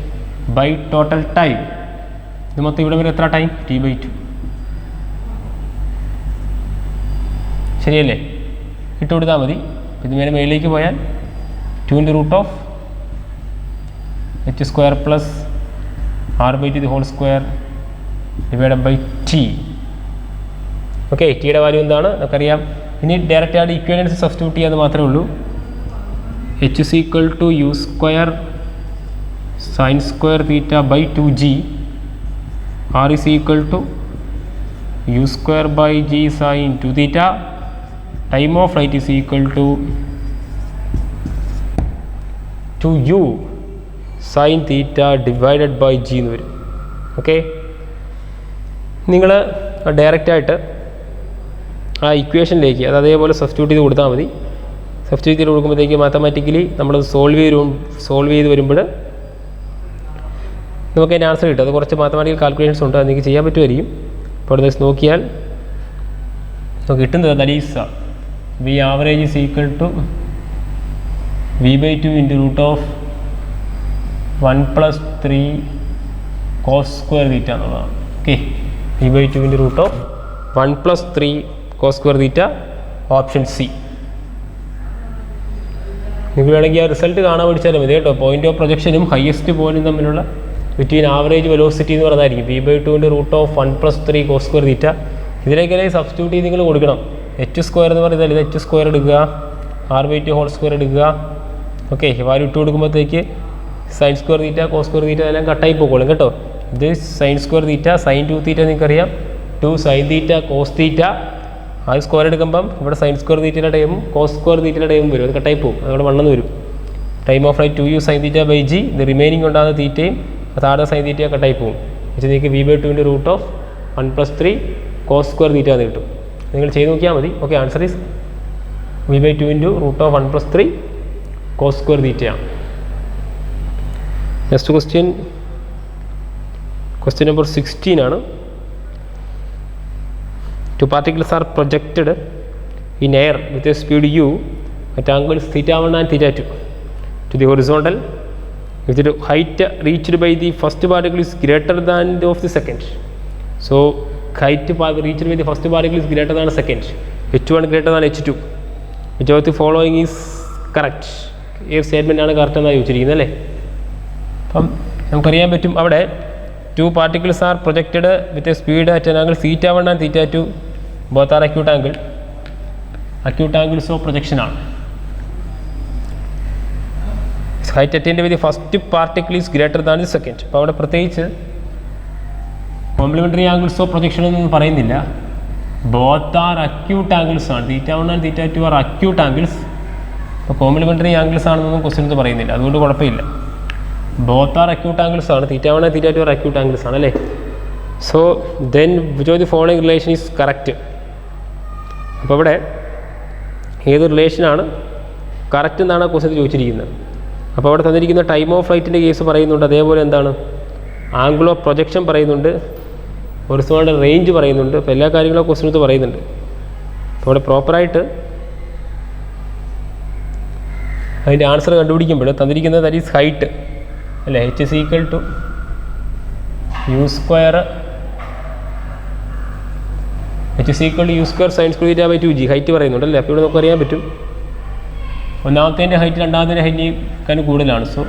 by total time. ഇത് മൊത്തം ഇവിടെ വരെ എത്ര ടൈം? t/2. ശരിയല്ലേ? ഇട്ട് കൊടുത്താൽ മതി. ഇത് മേലെ മേളിലേക്ക് പോയാൽ 2 × root of h² plus r/2 the whole square divided by t. Okay, ടിയുടെ വാല്യൂ എന്താണ് നമുക്കറിയാം. ഇനി ഡയറക്റ്റ് ആയിട്ട് ഇക്വേലൻസ് സബ്സ്റ്റിറ്റ്യൂട്ട് ചെയ്യാന്ന് മാത്രമേ ഉള്ളൂ. h is equal to u square sin square theta by 2g. r is equal to u square by g sin 2 theta. Time of flight is equal to 2u sin theta divided by g എന്ന് വരും. ഓക്കെ, നിങ്ങൾ ഡയറക്റ്റായിട്ട് ആ ഇക്വേഷനിലേക്ക് അത് അതേപോലെ സബ്സ്റ്റിറ്റ്യൂട്ട് ചെയ്ത് കൊടുത്താൽ മതി. സബ്സ്റ്റിറ്റ്യൂട്ട് ചെയ്ത് കൊടുക്കുമ്പോഴത്തേക്ക് മാത്തമാറ്റിക്കലി നമ്മളത് സോൾവ് ചെയ്ത് വരുമ്പോൾ നമുക്ക് അതിൻ്റെ ആൻസർ കിട്ടും. അത് കുറച്ച് മാത്തമാറ്റിക്കൽ കാൽക്കുലേഷൻസ് ഉണ്ട്, അത് നിങ്ങൾക്ക് ചെയ്യാൻ പറ്റുമായിരിക്കും. അപ്പോൾ അത് നോക്കിയാൽ നമുക്ക് കിട്ടുന്നത് that is v average is equal to v/2 into root of 1 + 3 cos square theta എന്നുള്ളതാണ്. Okay, v/2 into root of 1 + 3 cos square theta, option c. നിങ്ങൾക്ക് വേണമെങ്കിൽ ആ റിസൾട്ട് കാണാൻ പഠിച്ചാലും മതി കേട്ടോ. പോയിൻ്റ് ഓഫ് പ്രൊജക്ഷനും ഹയസ്റ്റ് പോയിൻറ്റും തമ്മിലുള്ള ബിറ്റ്വീൻ ആവറേജ് വെലോസിറ്റി എന്ന് പറഞ്ഞായിരിക്കും v/2 √(1+3 cos² θ). ഇതിലേക്കെല്ലാം സബ്സ്റ്റിറ്റ്യൂട്ട് ചെയ്ത് നിങ്ങൾ കൊടുക്കണം. h² എന്ന് പറയുന്നത് ഇത് h² എടുക്കുക, r/2 എടുക്കുക. ഓക്കെ, വാല്യൂ ഇട്ട് കൊടുക്കുമ്പോഴത്തേക്ക് sin² θ cos² θ എല്ലാം കട്ടായി പോകോളും കേട്ടോ. ഇത് sin² θ sin 2θ നിങ്ങൾക്കറിയാം, 2 sin θ cos θ. അത് സ്ക്വയർ എടുക്കുമ്പം ഇവിടെ sin² θയുടെ ടൈമും cos² θയുടെ ടൈമും വരും, അത് കട്ടായി പോകും, അതവിടെ വണ്ണെന്ന് വരും. Time of flight 2u sin θ/g, ഇത് റിമൈനിങ് ഉണ്ടാകുന്ന തീറ്റയും താഴെ sin θ കട്ടായി പോകും. ഇത് നിങ്ങൾക്ക് v/2 √(1+3 cos² θ എന്ന് കിട്ടും. നിങ്ങൾ ചെയ്ത് നോക്കിയാൽ മതി. Okay, answer is v/2 √(1+3 cos² θ ആണ്. നെക്സ്റ്റ് ക്വസ്റ്റ്യൻ നമ്പർ 16 ആണ്. Two particles are projected in air with a speed u at angles θ1 and θ2 to the horizontal if the height reached by the first particle is greater than of the second. So height reached by the first particle is greater than a second. h1 greater than h2. Which of the following is correct? ഈ സ്റ്റേറ്റ്മെൻ്റ് ആണ് കറക്റ്റ് എന്നാണ് ചോദിച്ചിരിക്കുന്നത് അല്ലേ. അപ്പം നമുക്കറിയാൻ പറ്റും അവിടെ two particles are projected with a speed at an angle θ1 and θ2. Both are acute angles of projection ആണ്. Height attained by the first particle is greater than the second. അപ്പോൾ അവിടെ പ്രത്യേകിച്ച് കോംപ്ലിമെൻ്ററി ആംഗിൾസ് ഓഫ് പ്രൊജക്ഷൻ ഒന്നും പറയുന്നില്ല. ബോത്ത് ആർ അക്യൂട്ട് ആംഗിൾസ് ആണ്. θ1 and θ2 ആർ അക്യൂട്ട് ആംഗിൾസ്. അപ്പോൾ കോംപ്ലിമെൻ്ററി ആംഗിൾസ് ആണെന്നൊന്നും ക്വസ്റ്റ്യൻസ് പറയുന്നില്ല, അതുകൊണ്ട് കുഴപ്പമില്ല. ബോത്ത് ആർ അക്യൂട്ട് ആംഗിൾസ് ആണ്, θ1 and θ2 ആർ അക്യൂട്ട് ആംഗിൾസ് ആണ് അല്ലേ. So then which of the following relation is correct. അപ്പോൾ ഇവിടെ ഏത് റിലേഷനാണ് കറക്റ്റ് എന്നാണ് ക്വസ്റ്റ്യൻ ചോദിച്ചിരിക്കുന്നത്. അപ്പോൾ അവിടെ തന്നിരിക്കുന്ന ടൈം ഓഫ് ഫ്ലൈറ്റിൻ്റെ കേസ് പറയുന്നുണ്ട്, അതേപോലെ എന്താണ് ആംഗിൾ ഓഫ് പ്രൊജക്ഷൻ പറയുന്നുണ്ട്, ഹൊറിസോണ്ടൽ റേഞ്ച് പറയുന്നുണ്ട്. അപ്പോൾ എല്ലാ കാര്യങ്ങളും ക്വസ്റ്റ്യൻസ് പറയുന്നുണ്ട്. അപ്പോൾ അവിടെ പ്രോപ്പറായിട്ട് അതിൻ്റെ ആൻസർ കണ്ടുപിടിക്കുമ്പോൾ തന്നിരിക്കുന്നത് ദാറ്റ് ഈസ് ഹൈറ്റ് അല്ലേ, h is equal to u square sin square θ by 2g. Height പറയുന്നുണ്ട് അല്ലേ. അപ്പോൾ ഇവിടെ നമുക്ക് അറിയാൻ പറ്റും ഒന്നാമത്തേൻ്റെ ഹൈറ്റ് രണ്ടാമത്തേൻ്റെ ഹൈറ്റിനേക്കാൾ കൂടുതലാണ്. So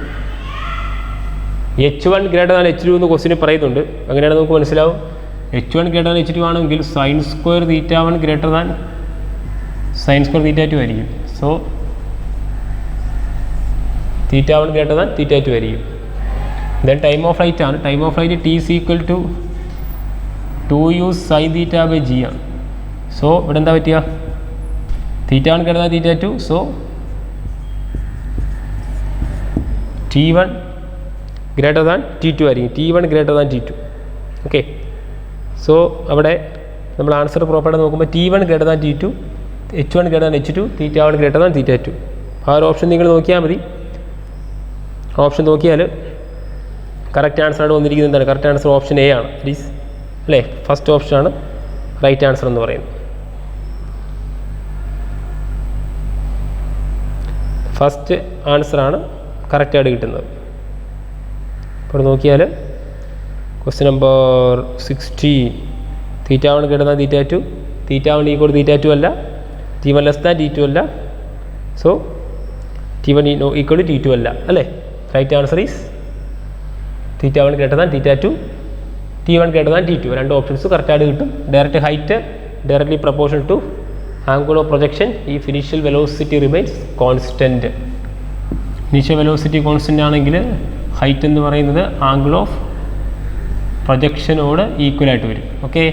h1 greater than h2 എന്ന് ക്വസ്റ്റിന് പറയുന്നുണ്ട്. അങ്ങനെയാണ് നമുക്ക് മനസ്സിലാവും. h1 ഗ്രേറ്റർ ദാൻ h2 ആണെങ്കിൽ sin square θ1 greater than sin square θ2 ആയിരിക്കും. സോ θ1 ഗ്രേറ്റർ ദാൻ θ2 ആയിരിക്കും. ദെൻ ടൈം ഓഫ് ഫ്ലൈറ്റ് ആണ്. Time of flight t is equal to 2u sin θ/g ആണ്. സോ ഇവിടെ എന്താ പറ്റുക, θ1 greater than θ2. So t1 greater than t2 ആയിരിക്കും. t1 greater than t2. Okay, so അവിടെ നമ്മൾ ആൻസർ പ്രോപ്പറായിട്ട് നോക്കുമ്പോൾ t1 greater than t2, h1 greater than h2, θ1 greater than θ2. ആ ഒരു ഓപ്ഷൻ നിങ്ങൾ നോക്കിയാൽ മതി. ഓപ്ഷൻ നോക്കിയാൽ കറക്റ്റ് ആൻസറായിട്ട് വന്നിരിക്കുന്നത് എന്താണ്, കറക്റ്റ് ആൻസർ ഓപ്ഷൻ എ ആണ്. പ്ലീസ് അല്ലേ, ഫസ്റ്റ് ഓപ്ഷനാണ് റൈറ്റ് ആൻസർ എന്ന് പറയുന്നത്. ഫസ്റ്റ് ആൻസറാണ് കറക്റ്റായിട്ട് കിട്ടുന്നത്. ഇപ്പോൾ നോക്കിയാൽ question number 16 θ1 greater than θ2, θ1 equal θ2 അല്ല, t1 ലെസ് ദാൻ t2 അല്ല. സോ t1 ഈക്വൽ t2 അല്ല അല്ലേ. Right answer is θ1 greater than θ2, t1 greater than t2. രണ്ട് ഓപ്ഷൻസ് കറക്റ്റായിട്ട് കിട്ടും. Direct height directly proportional to angle of projection if initial velocity remains constant. Initial velocity constant ആണെങ്കിൽ ഹൈറ്റ് എന്ന് പറയുന്നത് ആംഗിൾ ഓഫ് പ്രൊജക്ഷനോട് ഈക്വലായിട്ട് വരും. ഓക്കെ,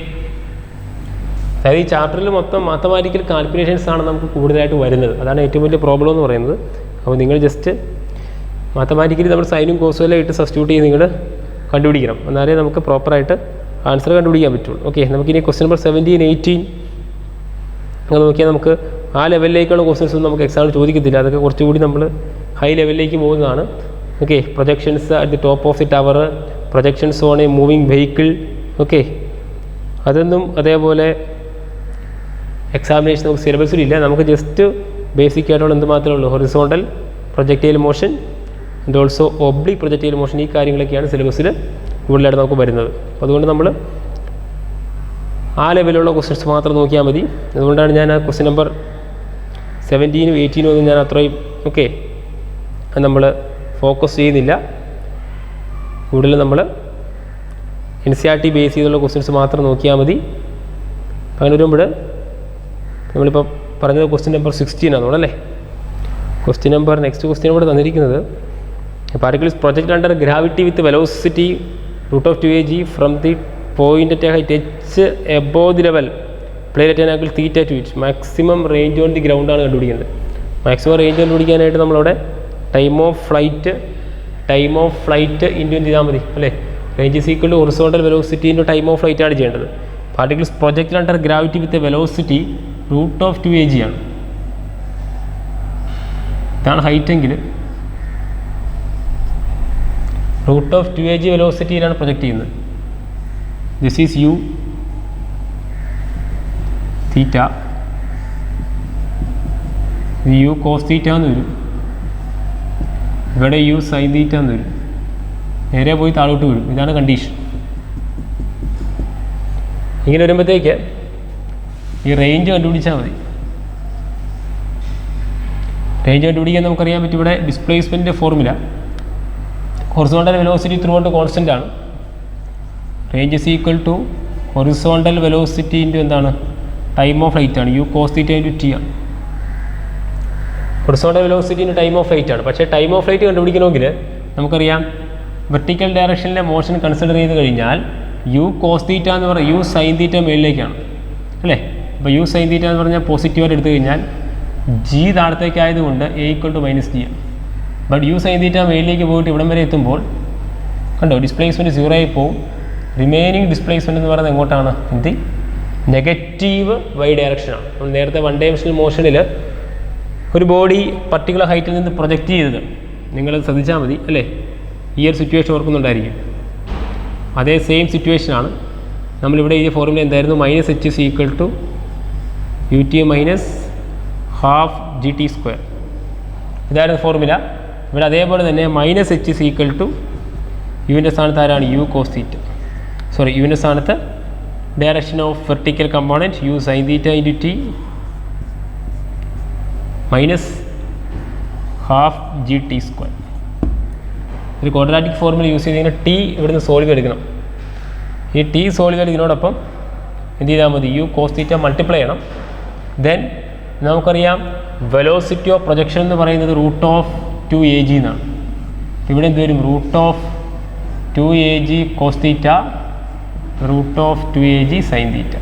അതായത് ഈ ചാപ്റ്ററിൽ മൊത്തം മാത്തമാറ്റിക്കൽ കാൽക്കുലേഷൻസ് ആണ് നമുക്ക് കൂടുതലായിട്ട് വരുന്നത്. അതാണ് ഏറ്റവും വലിയ പ്രോബ്ലം എന്ന് പറയുന്നത്. അപ്പോൾ നിങ്ങൾ ജസ്റ്റ് മാത്തമാറ്റിക്കലി നമ്മൾ സൈനും കോസും എല്ലാം ഇട്ട് സബ്സ്റ്റിറ്റ്യൂട്ട് ചെയ്ത് നിങ്ങൾ കണ്ടുപിടിക്കണം, എന്നാലേ നമുക്ക് പ്രോപ്പറായിട്ട് ആൻസർ കണ്ടുപിടിക്കാൻ പറ്റുള്ളൂ. ഓക്കെ, നമുക്കിനി ക്വസ്റ്റ്യൻ നമ്പർ 17, 18 അത് നോക്കിയാൽ നമുക്ക് ആ ലെവലിലേക്കുള്ള ക്വസ്റ്റ്യൻസ് ഒന്നും നമുക്ക് എക്സാമിൽ ചോദിക്കത്തില്ല. അതൊക്കെ കുറച്ചുകൂടി നമ്മൾ ഹൈ ലെവലിലേക്ക് പോകുന്നതാണ്. Okay, projections at the top of the tower, projections on A moving vehicle. Okay, അതൊന്നും അതേപോലെ എക്സാമിനേഷൻ നമുക്ക് സിലബസിലില്ല. നമുക്ക് ജസ്റ്റ് ബേസിക് ആയിട്ടുള്ള എന്ത് മാത്രമേ ഉള്ളൂ, horizontal projectile motion and also oblique projectile motion. ഈ കാര്യങ്ങളൊക്കെയാണ് സിലബസിൽ കൂടുതലായിട്ട് നമുക്ക് വരുന്നത്. അപ്പോൾ അതുകൊണ്ട് നമ്മൾ ആ ലെവലിലുള്ള ക്വസ്റ്റ്യൻസ് മാത്രം നോക്കിയാൽ മതി. അതുകൊണ്ടാണ് ഞാൻ ആ ക്വസ്റ്റ്യൻ നമ്പർ 17, 18 ഒന്നും ഞാൻ അത്രയും നമ്മൾ ഫോക്കസ് ചെയ്യുന്നില്ല. കൂടുതൽ നമ്മൾ NCERT ബേസ് ചെയ്തുള്ള ക്വസ്റ്റ്യൻസ് മാത്രം നോക്കിയാൽ മതി. അങ്ങനെ വരുമ്പോൾ നമ്മളിപ്പോൾ പറഞ്ഞത് ക്വസ്റ്റ്യൻ നമ്പർ 16 ആണെന്നുള്ളല്ലേ. നെക്സ്റ്റ് ക്വസ്റ്റ്യൻ ഇവിടെ തന്നിരിക്കുന്നത് particle is project under gravity with velocity √2 ag from the point at height h above the level plate at an angle θ to it. Maximum range on the ground ആണ് കണ്ടുപിടിക്കുന്നത്. മാക്സിമം റേഞ്ച് കണ്ടുപിടിക്കാനായിട്ട് നമ്മളവിടെ ടൈം ഓഫ് ഫ്ലൈറ്റ് ഇൻറ്റു എന്ത് ചെയ്താൽ മതി അല്ലേ. Range is equal to horizontal velocity into time of flight ആണ് ചെയ്യേണ്ടത്. Particles project under gravity with velocity √2 ag ആണ്. ഇതാണ് ഹൈറ്റ് എങ്കിൽ √2 ag വെലോസിറ്റിയിലാണ് പ്രൊജക്റ്റ് ചെയ്യുന്നത്. This is u θ, u cos θ എന്ന് വരും. ഇവിടെ u sin θ എന്ന് വരും. നേരെ പോയി താഴോട്ട് വരും. ഇതാണ് കണ്ടീഷൻ. ഇങ്ങനെ വരുമ്പോഴത്തേക്ക് ഈ റേഞ്ച് കണ്ടുപിടിച്ചാൽ മതി. റേഞ്ച് കണ്ടുപിടിക്കാൻ നമുക്കറിയാൻ പറ്റും. ഇവിടെ ഡിസ്പ്ലേസ്മെൻറ്റിൻ്റെ formula horizontal velocity throughout constant ആണ്. Range is equal to horizontal velocity into എന്താണ് ടൈം ഓഫ് ഫ്ലൈറ്റ് ആണ്. u cos θ ഇൻറ്റു t ആണ്. Horizontal velocity into time of flight ആണ്. പക്ഷേ ടൈം ഓഫ് ഫ്ലൈറ്റ് കണ്ടുപിടിക്കണമെങ്കിൽ നമുക്കറിയാം വെർട്ടിക്കൽ ഡയറക്ഷനിലെ മോഷൻ കൺസിഡർ ചെയ്ത് കഴിഞ്ഞാൽ u cos θ എന്ന് പറഞ്ഞാൽ u sin θ മേളിലേക്കാണ് അല്ലേ. അപ്പോൾ u sin θ എന്ന് പറഞ്ഞാൽ പോസിറ്റീവായിട്ട് എടുത്തു കഴിഞ്ഞാൽ g താഴത്തേക്കായതുകൊണ്ട് a = -g ആണ്. ബട്ട് u sin θ മേളിലേക്ക് പോയിട്ട് ഇവിടം വരെ എത്തുമ്പോൾ കണ്ടോ ഡിസ്പ്ലേസ്മെൻറ്റ് 0 ആയി പോവും. റിമൈനിങ് ഡിസ്പ്ലേസ്മെൻറ്റ് എന്ന് പറയുന്നത് എങ്ങോട്ടാണ്? എന്ത് നെഗറ്റീവ് y ഡയറക്ഷനാണ്. നമ്മൾ നേരത്തെ വൺ ഡയമെൻഷണൽ മോഷനിൽ ഒരു ബോഡി പർട്ടിക്കുലർ ഹൈറ്റിൽ നിന്ന് പ്രൊജക്റ്റ് ചെയ്തത് നിങ്ങളത് ശ്രദ്ധിച്ചാൽ മതി അല്ലേ. ഈ ഒരു സിറ്റുവേഷൻ ഓർക്കുന്നുണ്ടായിരിക്കും. അതേ സെയിം സിറ്റുവേഷനാണ് നമ്മളിവിടെ ഈ ഫോർമുല എന്തായിരുന്നു? -h is equal to ut minus half gt². ഇതായിരുന്നു ഫോർമുല. ഇവിടെ അതേപോലെ തന്നെ -h is equal to യുവിൻ്റെ സ്ഥാനത്ത് ആരാണ്? u cos θ. സോറി, യുവിൻ്റെ സ്ഥാനത്ത് direction of vertical component u sin θ into t minus half gt². ഒരു ക്വാഡ്രാറ്റിക് ഫോർമുല യൂസ് ചെയ്ത് കഴിഞ്ഞാൽ ടി ഇവിടുന്ന് സോൾവ് എടുക്കണം. ഈ ടി സോൾവ് ചെയ്ത് ഇതിനോടൊപ്പം എന്ത് ചെയ്താൽ മതി? u cos θ മൾട്ടിപ്ലൈ ചെയ്യണം. ദെൻ നമുക്കറിയാം വെലോസിറ്റി ഓഫ് പ്രൊജക്ഷൻ എന്ന് പറയുന്നത് √2 ag എന്നാണ്. ഇവിടെ എന്ത് വരും? √2 ag cos θ √2 ag sin θ.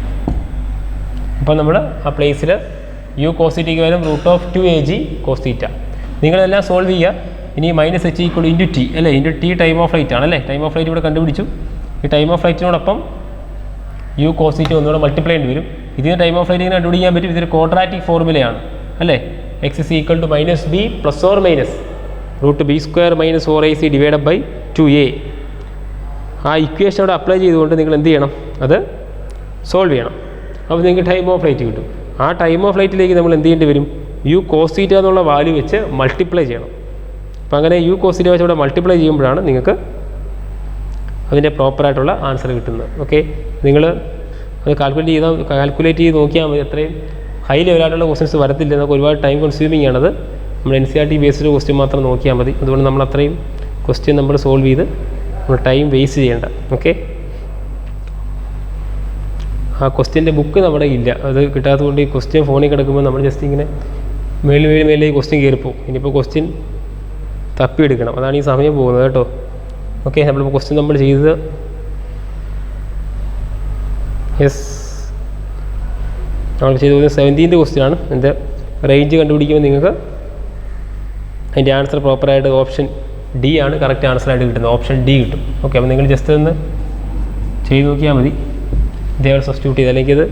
അപ്പോൾ നമ്മൾ ആ പ്ലേസിൽ u cos θയ്ക്ക് വരും √2 ag cos θ. നിങ്ങളെല്ലാം സോൾവ് ചെയ്യുക. ഇനി -h = ഇൻറ്റു ടി അല്ലേ. Into T time of flight ആണ് അല്ലേ. ടൈം ഓഫ് ഫ്ലൈറ്റ് ഇവിടെ കണ്ടുപിടിച്ചു. ഈ ടൈം ഓഫ് ഫ്ലൈറ്റിനോടൊപ്പം u cos θ ഒന്നുകൂടെ മൾട്ടിപ്ലൈ ചെയ്യേണ്ടി വരും. ഇതിന് ടൈം ഓഫ് ഫ്ലൈറ്റ് ഇങ്ങനെ കണ്ടുപിടിക്കാൻ പറ്റും. ഇതൊരു ക്വാഡ്രാറ്റിക് ഫോർമുലയാണ് അല്ലേ. x is equal to -b plus or minus √b² - 4ac divided by 2a. ആ ഇക്വേഷൻ അവിടെ അപ്ലൈ ചെയ്തുകൊണ്ട് നിങ്ങൾ എന്ത് ചെയ്യണം? അത് സോൾവ് ചെയ്യണം. അപ്പോൾ നിങ്ങൾക്ക് ടൈം ഓഫ് ഫ്ലൈറ്റ് കിട്ടും. ആ ടൈം ഓഫ് ഫ്ലൈറ്റിലേക്ക് നമ്മൾ എന്ത് ചെയ്യേണ്ടി വരും? u cos θ എന്നുള്ള വാല്യൂ വെച്ച് മൾട്ടിപ്ലൈ ചെയ്യണം. അപ്പോൾ അങ്ങനെ u cos θ വെച്ച് ഇവിടെ മൾട്ടിപ്ലൈ ചെയ്യുമ്പോഴാണ് നിങ്ങൾക്ക് അതിൻ്റെ പ്രോപ്പറായിട്ടുള്ള ആൻസർ കിട്ടുന്നത്. ഓക്കെ, നിങ്ങൾ അത് കാൽക്കുലേറ്റ് ചെയ്ത് നോക്കിയാൽ മതി. അത്രയും ഹൈ ലെവലായിട്ടുള്ള ക്വസ്റ്റ്യൻസ് വരത്തില്ല. നമുക്ക് ഒരുപാട് ടൈം കൺസ്യൂമിംഗ് ആണത്. നമ്മൾ NCERT ബേസ്ഡ് ക്വസ്റ്റ്യൻ മാത്രം നോക്കിയാൽ മതി. അതുകൊണ്ട് നമ്മൾ അത്രയും ക്വസ്റ്റ്യൻ നമ്മൾ സോൾവ് ചെയ്ത് നമ്മൾ ടൈം വേസ്റ്റ് ചെയ്യേണ്ട. ഓക്കെ, ആ ക്വസ്റ്റ്യൻ്റെ ബുക്ക് നമ്മുടെ ഇല്ല. അത് കിട്ടാത്തതുകൊണ്ട് ഈ ക്വസ്റ്റ്യൻ ഫോണിൽ കിടക്കുമ്പോൾ നമ്മൾ ജസ്റ്റ് ഇങ്ങനെ മേളിൽ ക്വസ്റ്റ്യൻ കയറിപ്പോവും. ഇനിയിപ്പോൾ ക്വസ്റ്റ്യൻ തപ്പിയെടുക്കണം. അതാണ് ഈ സമയം പോകുന്നത് കേട്ടോ. ഓക്കെ, നമ്മളിപ്പോൾ ക്വസ്റ്റ്യൻ നമ്മൾ ചെയ്തത് നമ്മൾ ചെയ്ത് 17th ക്വസ്റ്റ്യൻ ആണ്. എൻ്റെ റേഞ്ച് കണ്ടുപിടിക്കുമ്പോൾ നിങ്ങൾക്ക് അതിൻ്റെ ആൻസർ പ്രോപ്പറായിട്ട് ഓപ്ഷൻ ഡി ആണ് കറക്റ്റ് ആൻസറായിട്ട് കിട്ടുന്നത്. ഓപ്ഷൻ ഡി കിട്ടും. ഓക്കെ, അപ്പോൾ നിങ്ങൾ ജസ്റ്റ് ഒന്ന് ചെയ്ത് നോക്കിയാൽ മതി. ഇതേപോലെ സബ്സ്റ്റിറ്റ്യൂട്ട് ചെയ്ത്, അല്ലെങ്കിൽ അത്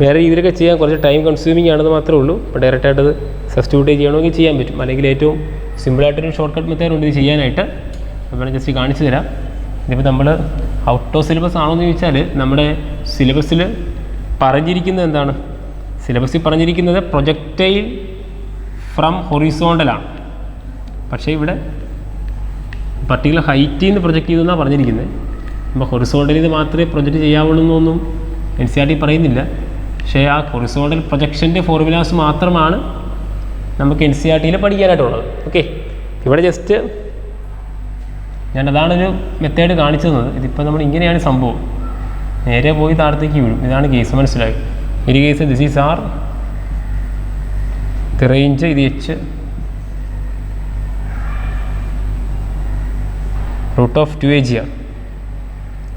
വേറെ രീതിയിലൊക്കെ ചെയ്യാൻ കുറച്ച് ടൈം കൺസ്യൂമിംഗ് ആണെന്ന് മാത്രമേ ഉള്ളൂ. അപ്പോൾ ഡയറക്റ്റായിട്ടത് സബ്സ്റ്റിറ്റ്യൂട്ട് ചെയ്യണമെങ്കിൽ ചെയ്യാൻ പറ്റും. അല്ലെങ്കിൽ ഏറ്റവും സിമ്പിളായിട്ടൊരു ഷോർട്ട് കട്ട് മെത്തേഡ് ഉണ്ട് ഇത് ചെയ്യാനായിട്ട്. അപ്പോൾ ജസ്റ്റ് കാണിച്ചു തരാം. ഇതിപ്പോൾ നമ്മൾ ഔട്ട് ഓഫ് സിലബസ് ആണോ എന്ന് ചോദിച്ചാൽ നമ്മുടെ സിലബസിൽ പറഞ്ഞിരിക്കുന്നത് എന്താണ്? സിലബസിൽ പറഞ്ഞിരിക്കുന്നത് പ്രൊജക്റ്റൈൽ ഫ്രം ഹൊറിസോണ്ടലാണ്. പക്ഷേ ഇവിടെ പർട്ടിക്കുലർ ഹൈറ്റിൽ നിന്ന് പ്രൊജക്റ്റ് ചെയ്തെന്നാണ് പറഞ്ഞിരിക്കുന്നത്. അപ്പോൾ ഹൊറിസോണ്ടലിൽ നിന്ന് മാത്രമേ പ്രൊജക്റ്റ് ചെയ്യാവുള്ളൂ എന്നൊന്നും NCERT പറയുന്നില്ല. പക്ഷേ ആ ഹൊറിസോണ്ടൽ പ്രൊജക്ഷൻ്റെ ഫോർമുലാസ് മാത്രമാണ് നമുക്ക് NCERTയിൽ പഠിക്കാനായിട്ടുള്ളത്. ഓക്കെ, ഇവിടെ ജസ്റ്റ് അതാണൊരു മെത്തേഡ് കാണിച്ചു തന്നത്. ഇതിപ്പോൾ നമ്മൾ ഇങ്ങനെയാണ് സംഭവം, നേരെ പോയി താഴത്തേക്ക് വീഴും. ഇതാണ് കേസ്, മനസ്സിലായി? ഒരു കേസ് ദിസ് ഈസ് ആർ, ഇത് റേഞ്ച്, ഇത് എച്ച്, റൂട്ട് ഓഫ് 2AG ആണ്,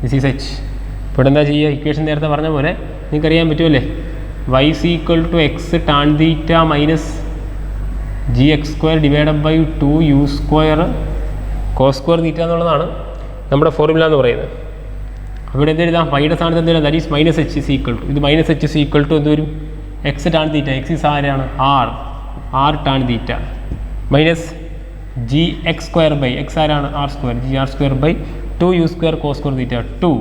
ദിസ് ഈസ് എച്ച്. ഇപ്പോൾ എന്താ ചെയ്യുക? ഇക്വേഷൻ നേരത്തെ പറഞ്ഞ പോലെ നിങ്ങൾക്കറിയാൻ പറ്റുമല്ലേ, y = x tan θ minus gx² divided by 2u² cos² θ എന്നുള്ളതാണ് നമ്മുടെ ഫോർമുല എന്ന് പറയുന്നത്. അപ്പോൾ ഇവിടെ എന്തെഴുതാം? വൈയുടെ സ്ഥാനത്ത് എന്തെങ്കിലും, that is minus H is equal to, ഇത് minus H is equal to എന്ത് വരും? X tan theta, X is ആരാണ്? R tan theta minus gx² by X ആരാണ്? r², gr² by 2u² cos² theta 2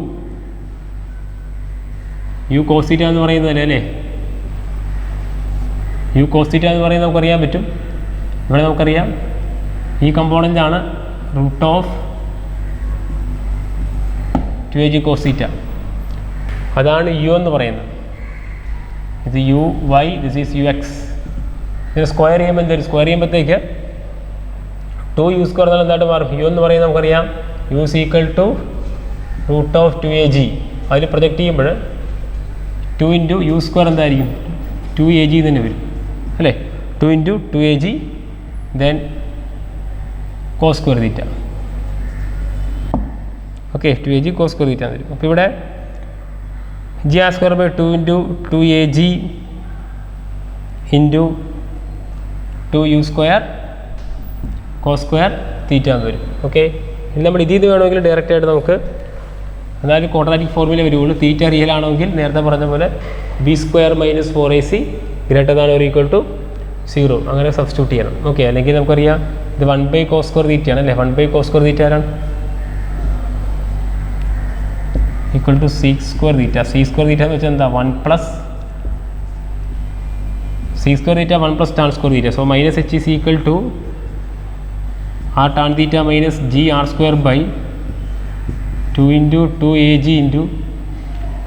u cos θ എന്ന് പറയുന്നതല്ലേ അല്ലേ? u cos θ എന്ന് പറയുന്നത് നമുക്കറിയാൻ പറ്റും. ഇവിടെ നമുക്കറിയാം ഈ കമ്പോണൻ്റ് ആണ് റൂട്ട് ഓഫ് 2AG cos θ, അതാണ് u എന്ന് പറയുന്നത്. ഇത് u y, this is ux. ഇതിന് സ്ക്വയർ ചെയ്യുമ്പോൾ എന്തായാലും സ്ക്വയർ ചെയ്യുമ്പോഴത്തേക്ക് 2u² എന്നാൽ എന്തായിട്ട് മാറും? u എന്ന് പറയുന്നത് നമുക്കറിയാം u is equal to root of 2AG. അതിൽ പ്രൊജക്റ്റ് ചെയ്യുമ്പോൾ 2 × u² എന്തായിരിക്കും? 2AG തന്നെ വരും അല്ലേ? 2 × 2AG then cos² θ. Okay, 2AG cos² θ വരും. അപ്പോൾ ഇവിടെ gr² by 2 × 2AG into 2u² cos² θ എന്ന് വരും. ഓക്കെ, ഇനി നമ്മൾ ഇതിൽ നിന്ന് വേണമെങ്കിൽ ഡയറക്റ്റായിട്ട് നമുക്ക് എന്നാലും ക്വാഡ്രാറ്റിക് ഫോർമുല വരുള്ളൂ. തീറ്റ റിയൽ ആണെങ്കിൽ നേരത്തെ പറഞ്ഞ പോലെ b² minus 4AC greater than or equal to 0 അങ്ങനെ സബ്സ്റ്റിറ്റ്യൂട്ട് ചെയ്യണം. ഓക്കെ, അല്ലെങ്കിൽ നമുക്കറിയാം ഇത് 1 cos² θ ആണ് അല്ലേ? 1 cos² θ ആരാണ്? Equal to sec² θ. c² θ എന്ന് വെച്ചാൽ എന്താ? 1 plus c² θ 1 plus tan² θ. So minus h is equal to r tan θ minus gr² by 2 × 2AG into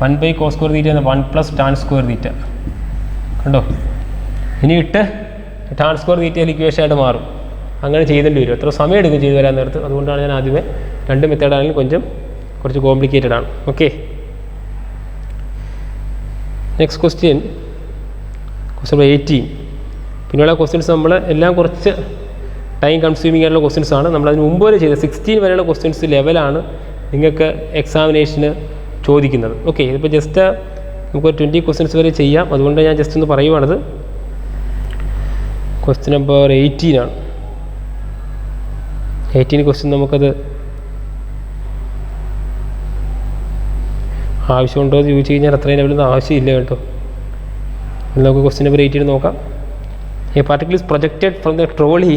1 cos² θ എന്ന 1 പ്ലസ് tan² θ. കണ്ടോ? ഇനി ഇട്ട് tan² θ ഇക്വേഷൻ ആയിട്ട് മാറും. അങ്ങനെ ചെയ്തേണ്ടി വരും. എത്ര സമയം എടുക്കും ചെയ്തു വരാൻ നേരത്ത്. അതുകൊണ്ടാണ് ഞാൻ ആദ്യമേ രണ്ട് മെത്തേഡാണെങ്കിലും കുറച്ച് കോംപ്ലിക്കേറ്റഡ് ആണ്. Okay, next question number 18. പിന്നെയുള്ള ക്വസ്റ്റ്യൻസ് നമ്മൾ എല്ലാം കുറച്ച് ടൈം കൺസ്യൂമിങ് ആയിട്ടുള്ള ക്വസ്റ്റ്യൻസ് ആണ്. നമ്മളതിന് മുമ്പ് വരെ ചെയ്തത് 16 വരെയുള്ള ക്വസ്റ്റ്യൻസ് ലെവലാണ് നിങ്ങൾക്ക് എക്സാമിനേഷന് ചോദിക്കുന്നത്. ഓക്കെ, ഇതിപ്പോൾ ജസ്റ്റ് നമുക്ക് 20 ക്വസ്റ്റ്യൻസ് വരെ ചെയ്യാം. അതുകൊണ്ട് ഞാൻ ജസ്റ്റ് ഒന്ന് പറയുവാണത്. ക്വസ്റ്റ്യൻ നമ്പർ 18 ആണ്. 18 ക്വസ്റ്റ്യൻ നമുക്കത് ആവശ്യമുണ്ടോ എന്ന് ചോദിച്ചു കഴിഞ്ഞാൽ അത്രയും ലെവലൊന്നും ആവശ്യമില്ല കേട്ടോ. നമുക്ക് ക്വസ്റ്റ്യൻ നമ്പർ 18 നോക്കാം. A particle is projected from the trolley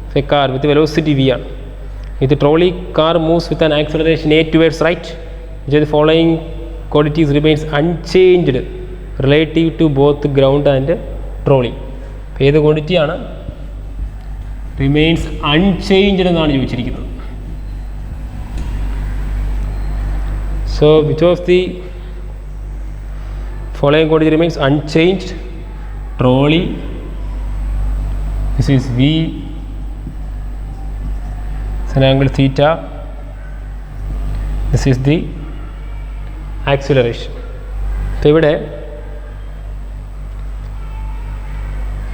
of A car with velocity v ആണ്. If the trolley car moves with an acceleration a towards right, which of the following quantities remains unchanged relative to both ground and trolley? ഏത് ക്വാണ്ടിറ്റിയാണ് റിമെയിൻസ് അൺചേഞ്ച്ഡ് എന്നാണ് ചോദിച്ചിരിക്കുന്നത്. So which of the following quantity remains unchanged? Trolley, this is v, an angle theta, this is the acceleration. അപ്പോൾ ഇവിടെ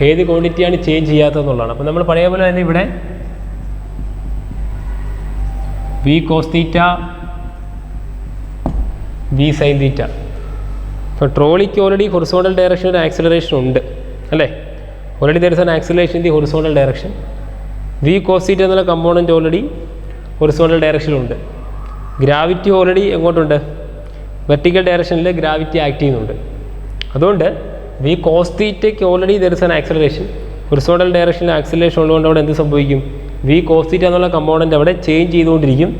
ഏത് ക്വാണ്ടിറ്റിയാണ് ചേഞ്ച് ചെയ്യാത്തതെന്നുള്ളതാണ്. അപ്പോൾ നമ്മൾ പഴയ പോലെ തന്നെ ഇവിടെ v cos theta, v sin theta. അപ്പോൾ ട്രോളിക്ക് ഓൾറെഡി ഹൊറിസോണ്ടൽ ഡയറക്ഷൻ ഒരു ആക്സിലറേഷൻ ഉണ്ട് അല്ലേ? Already there is an acceleration in the horizontal direction. v cos theta എന്നുള്ള കമ്പോണൻറ്റ് ഓൾറെഡി ഹൊറിസോണ്ടൽ ഡയറക്ഷനിലുണ്ട്. ഗ്രാവിറ്റി ഓൾറെഡി എങ്ങോട്ടുണ്ട്? വെർട്ടിക്കൽ ഡയറക്ഷനിൽ ഗ്രാവിറ്റി ആക്ട് ചെയ്യുന്നുണ്ട്. അതുകൊണ്ട് v cos theta already there is an acceleration. Horizontal ഡയറക്ഷനിൽ ആക്സിലറേഷൻ ഉള്ളതുകൊണ്ട് അവിടെ എന്ത് സംഭവിക്കും? v cos theta എന്നുള്ള കമ്പോണൻറ്റ് അവിടെ ചേഞ്ച് ചെയ്തുകൊണ്ടിരിക്കും.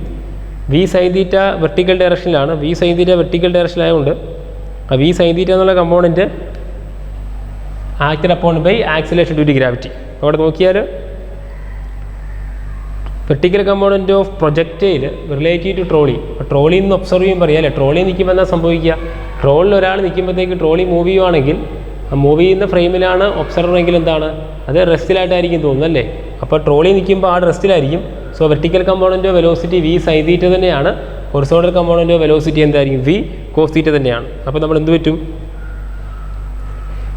v sin theta വെർട്ടിക്കൽ ഡയറക്ഷനിലാണ്. v sin theta വെർട്ടിക്കൽ ഡയറക്ഷനിലായതുകൊണ്ട് ആ v sin theta എന്നുള്ള component acted upon by acceleration due to gravity. അവിടെ നോക്കിയാൽ vertical component of projectile relative to trolley. ട്രോളിയിൽ നിന്ന് ഒബ്സർവ് ചെയ്യുമ്പോൾ അറിയാം അല്ലേ? ട്രോളി നിൽക്കുമ്പോൾ എന്താ സംഭവിക്കുക? ട്രോളിൽ ഒരാൾ നിൽക്കുമ്പോഴത്തേക്ക് ട്രോളി മൂവ് ചെയ്യുവാണെങ്കിൽ ആ മൂവ് ചെയ്യുന്ന ഫ്രെയിമിലാണ് ഒബ്സർവർ എങ്കിൽ എന്താണ് അത് റെസ്റ്റിലായിട്ടായിരിക്കും തോന്നുന്നത് അല്ലേ? അപ്പോൾ ട്രോളി നിൽക്കുമ്പോൾ ആൾ റെസ്റ്റിലായിരിക്കും. So vertical component velocity V sine theta തന്നെയാണ്, ഹൊറിസോണ്ടൽ കമ്പോണൻ്റ് വെലോസിറ്റി എന്തായിരിക്കും വി കോസ് തീറ്റ തന്നെയാണ്. അപ്പോൾ നമ്മൾ എന്ത് പറ്റും,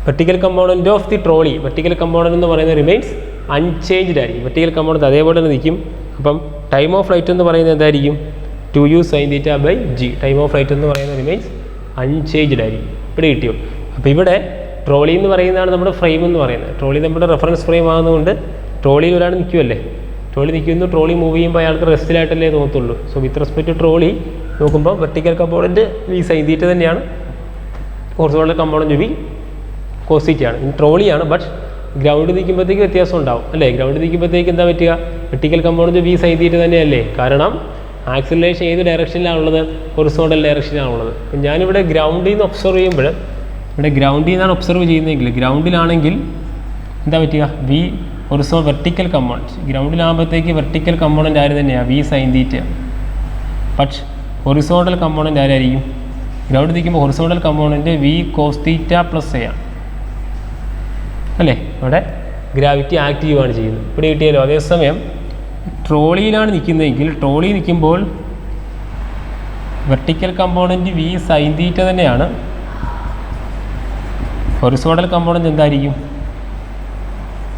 vertical component of the trolley, vertical component എന്ന് പറയുന്നത് റിമെയിൻസ് അൺചേഞ്ച്ഡ് ആയിരിക്കും. വെർട്ടിക്കൽ കമ്പോണൻ്റ് അതേപോലെ തന്നെ നിൽക്കും. അപ്പം ടൈം ഓഫ് ഫ്ലൈറ്റ് എന്ന് പറയുന്നത് എന്തായിരിക്കും 2u sin theta by g. Time of flight എന്ന് പറയുന്നത് റിമെയിൻസ് അൺചേഞ്ച്ഡ് ആയിരിക്കും. ഇവിടെ കിട്ടിയോ. അപ്പോൾ ഇവിടെ ട്രോളി എന്ന് പറയുന്നതാണ് നമ്മുടെ ഫ്രെയിം എന്ന് പറയുന്നത്. ട്രോളി നമ്മുടെ റെഫറൻസ് ഫ്രെയിം ആകുന്നതുകൊണ്ട് ട്രോളിയിൽ ഒരാൾ നിൽക്കുമല്ലേ, ട്രോളി നിൽക്കുന്നു, ട്രോളി മൂവ് ചെയ്യുമ്പോൾ അയാൾക്ക് റെസ്റ്റിലായിട്ടല്ലേ തോന്നത്തുള്ളൂ. So with respect to trolley നോക്കുമ്പോൾ vertical component V sine theta തന്നെയാണ്, ഹൊറിസോണ്ടൽ കമ്പോണൻ്റ് വി കോസ് തീറ്റയാണ്. ഇനി ട്രോളിയാണ്, ബട്ട് ഗ്രൗണ്ടിൽ നിൽക്കുമ്പോഴത്തേക്ക് വ്യത്യാസം ഉണ്ടാവും അല്ലേ. ഗ്രൗണ്ടിൽ നിൽക്കുമ്പോഴത്തേക്ക് എന്താ പറ്റുക, vertical component V sine theta തന്നെയല്ലേ, കാരണം ആക്സിലറേഷൻ ഏത് ഡയറക്ഷനിലാണുള്ളത്, ഹൊറിസോണ്ടൽ ഡയറക്ഷനിലാണുള്ളത്. അപ്പം ഞാനിവിടെ ഗ്രൗണ്ടിൽ നിന്ന് ഒബ്സർവ് ചെയ്യുമ്പോൾ, ഇവിടെ ഗ്രൗണ്ടിൽ നിന്നാണ് ഒബ്സർവ് ചെയ്യുന്നതെങ്കിൽ, ഗ്രൗണ്ടിലാണെങ്കിൽ എന്താ പറ്റുക, വി വെർട്ടിക്കൽ കമ്പോണൻറ്റ്, ഗ്രൗണ്ടിലാകുമ്പോഴത്തേക്ക് വെർട്ടിക്കൽ കമ്പോണൻ്റ് ആര് തന്നെയാണ് വി സൈൻ തീറ്റ. പക്ഷെ ഹൊറിസോണ്ടൽ കമ്പോണൻ്റ് ആരായിരിക്കും, ഗ്രൗണ്ടിൽ നിൽക്കുമ്പോൾ horizontal component v cos theta plus a ആണ് അല്ലേ. അവിടെ ഗ്രാവിറ്റി ആക്റ്റീവാണ് ചെയ്യുന്നത്. ഇവിടെ കിട്ടിയാലോ. അതേസമയം ട്രോളിയിലാണ് നിൽക്കുന്നതെങ്കിൽ, ട്രോളി നിൽക്കുമ്പോൾ vertical component V sine theta തന്നെയാണ്, ഹൊറിസോണ്ടൽ കമ്പോണൻ്റ് എന്തായിരിക്കും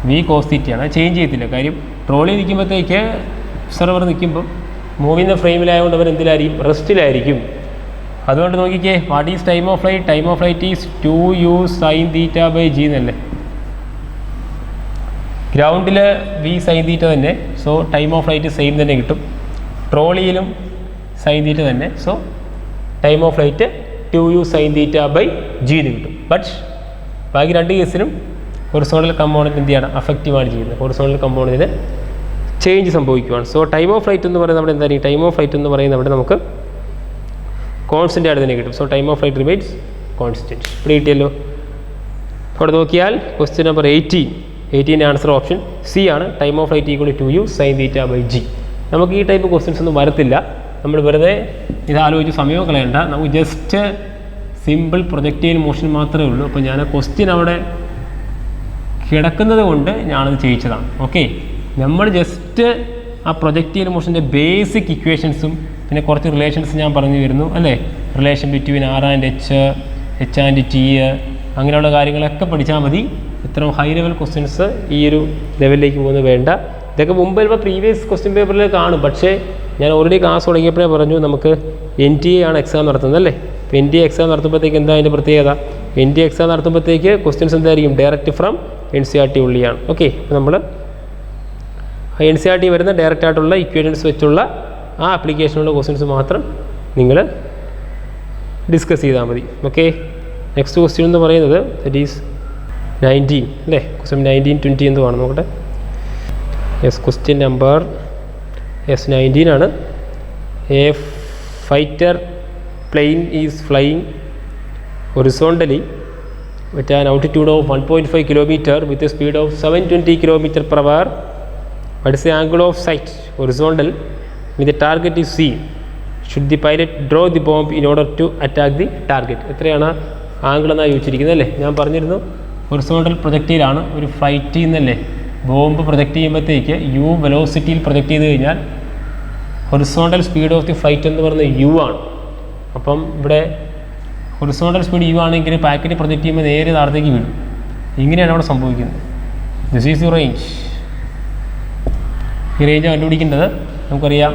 വി കോസ് തീറ്റയാണ്. അത് ചേഞ്ച് ചെയ്യത്തില്ല. കാര്യം ട്രോളി നിൽക്കുമ്പോഴത്തേക്ക് ഒബ്സർവർ നിൽക്കുമ്പോൾ മൂവിൻ്റെ ഫ്രെയിമിലായതുകൊണ്ട് അവർ എന്തിലായിരിക്കും, റെസ്റ്റിലായിരിക്കും. അതുകൊണ്ട് നോക്കിക്കേ, what is time of flight, time of flight is 2u sin theta by g എന്നല്ലേ. ഗ്രൗണ്ടിൽ വി സൈൻ തീറ്റ തന്നെ, so time of flight same തന്നെ കിട്ടും. ട്രോളിയിലും സൈൻ തീറ്റ തന്നെ, so time of flight 2u sin theta by g എന്ന് കിട്ടും. ബട്ട് ബാക്കി രണ്ട് കേസിലും ഹൊറിസോണ്ടൽ കമ്പോണൻ്റ് എന്ത് ചെയ്യണം, അഫക്റ്റീവാണ് ചെയ്യുന്നത്. ഹൊറിസോണ്ടൽ കമ്പോണൻറ്റിന് ചേഞ്ച് സംഭവിക്കുകയാണ്. സോ ടൈം ഓഫ് ഫ്ലൈറ്റ് എന്ന് പറയുന്നത് നമ്മുടെ എന്തായിരിക്കും, ടൈം ഓഫ് ഫ്ലൈറ്റ് എന്ന് പറയുന്നത് അവിടെ നമുക്ക് കോൺസ്റ്റൻ്റ് ആയിട്ട് തന്നെ കിട്ടും. So time of flight remains constant. ഇവിടെ കിട്ടിയല്ലോ. അവിടെ നോക്കിയാൽ question number 18 answer option C ആണ്. Time of flight equal to 2u sin theta by g. നമുക്ക് ഈ ടൈപ്പ് ക്വസ്റ്റ്യൻസ് ഒന്നും വരത്തില്ല. നമ്മൾ വെറുതെ ഇത് ആലോചിച്ച് സമയം കളയണ്ട. നമുക്ക് ജസ്റ്റ് സിമ്പിൾ പ്രൊജക്റ്റൈൽ മോഷൻ മാത്രമേ ഉള്ളൂ. അപ്പോൾ ഞാൻ ആ ക്വസ്റ്റ്യൻ അവിടെ കിടക്കുന്നത് കൊണ്ട് ഞാനത് ചെയ്യിച്ചതാണ്. ഓക്കെ, നമ്മൾ ജസ്റ്റ് ആ പ്രൊജക്റ്റൈൽ മോഷൻ്റെ ബേസിക് ഇക്വേഷൻസും പിന്നെ കുറച്ച് റിലേഷൻസ് ഞാൻ പറഞ്ഞു വരുന്നു അല്ലേ. Relation between r and h and t, അങ്ങനെയുള്ള കാര്യങ്ങളൊക്കെ പഠിച്ചാൽ മതി. ഇത്രയും ഹൈ ലെവൽ ക്വസ്റ്റ്യൻസ് ഈ ഒരു ലെവലിലേക്ക് പോകുന്നത് വേണ്ട. ഇതൊക്കെ മുമ്പ് ഇപ്പോൾ പ്രീവിയസ് ക്വസ്റ്റ്യൻ പേപ്പറിൽ കാണും. പക്ഷേ ഞാൻ ഓൾറെഡി ക്ലാസ് തുടങ്ങിയപ്പോഴേ പറഞ്ഞു നമുക്ക് NTA ആണ് എക്സാം നടത്തുന്നത് അല്ലേ. അപ്പോൾ NTA എക്സാം നടത്തുമ്പോഴത്തേക്ക് എന്താ അതിൻ്റെ പ്രത്യേകത, NTA എക്സാം നടത്തുമ്പോഴത്തേക്ക് ക്വസ്റ്റ്യൻസ് എന്തായിരിക്കും, ഡയറക്റ്റ് ഫ്രം NCERT ഉള്ളിയാണ്. ഓക്കെ, അപ്പോൾ നമ്മൾ NCERT വരുന്ന ഡയറക്റ്റ് ആയിട്ടുള്ള ഇക്വേഷൻസ് വെച്ചുള്ള ആ ആപ്ലിക്കേഷനുള്ള ക്വസ്റ്റ്യൻസ് മാത്രം നിങ്ങൾ ഡിസ്കസ് ചെയ്താൽ മതി. ഓക്കെ, നെക്സ്റ്റ് ക്വസ്റ്റ്യൻ എന്ന് പറയുന്നത് ദറ്റ് ഈസ് 19 അല്ലേ. ക്വസ്റ്റ്യൻ 19, 20 എന്തുവാണ് നോക്കട്ടെ. യെസ്, ക്വസ്റ്റ്യൻ നമ്പർ 19 ആണ്. A fighter plain is flying horizontally with an altitude of 1.5 km with a speed of 720 km/h. What is the angle of sight horizontal with the target is C? Should the pilot draw the bomb in order to attack the target? എത്രയാണ് ആംഗിൾ എന്നാണ് ചോദിച്ചിരിക്കുന്നത് അല്ലേ. ഞാൻ പറഞ്ഞിരുന്നു ഹൊറിസോണ്ടൽ പ്രൊജക്റ്റൈലാണ്. ഒരു ഫ്ലൈറ്റിൽ നിന്നല്ലേ ബോംബ് പ്രൊജക്റ്റ് ചെയ്യുമ്പോഴത്തേക്ക് u വെലോസിറ്റിയിൽ പ്രൊജക്റ്റ് ചെയ്ത് കഴിഞ്ഞാൽ horizontal speed of the flight എന്ന് പറയുന്നത് u ആണ്. അപ്പം ഇവിടെ ഹൊറിസോണ്ടൽ സ്പീഡ് u ആണെങ്കിൽ പാക്കറ്റ് പ്രൊജക്റ്റ് ചെയ്യുമ്പോൾ നേരെ താഴത്തേക്ക് വീഴും. ഇങ്ങനെയാണ് അവിടെ സംഭവിക്കുന്നത്. This is the range. ഈ റേഞ്ച് കണ്ടുപിടിക്കേണ്ടത് നമുക്കറിയാം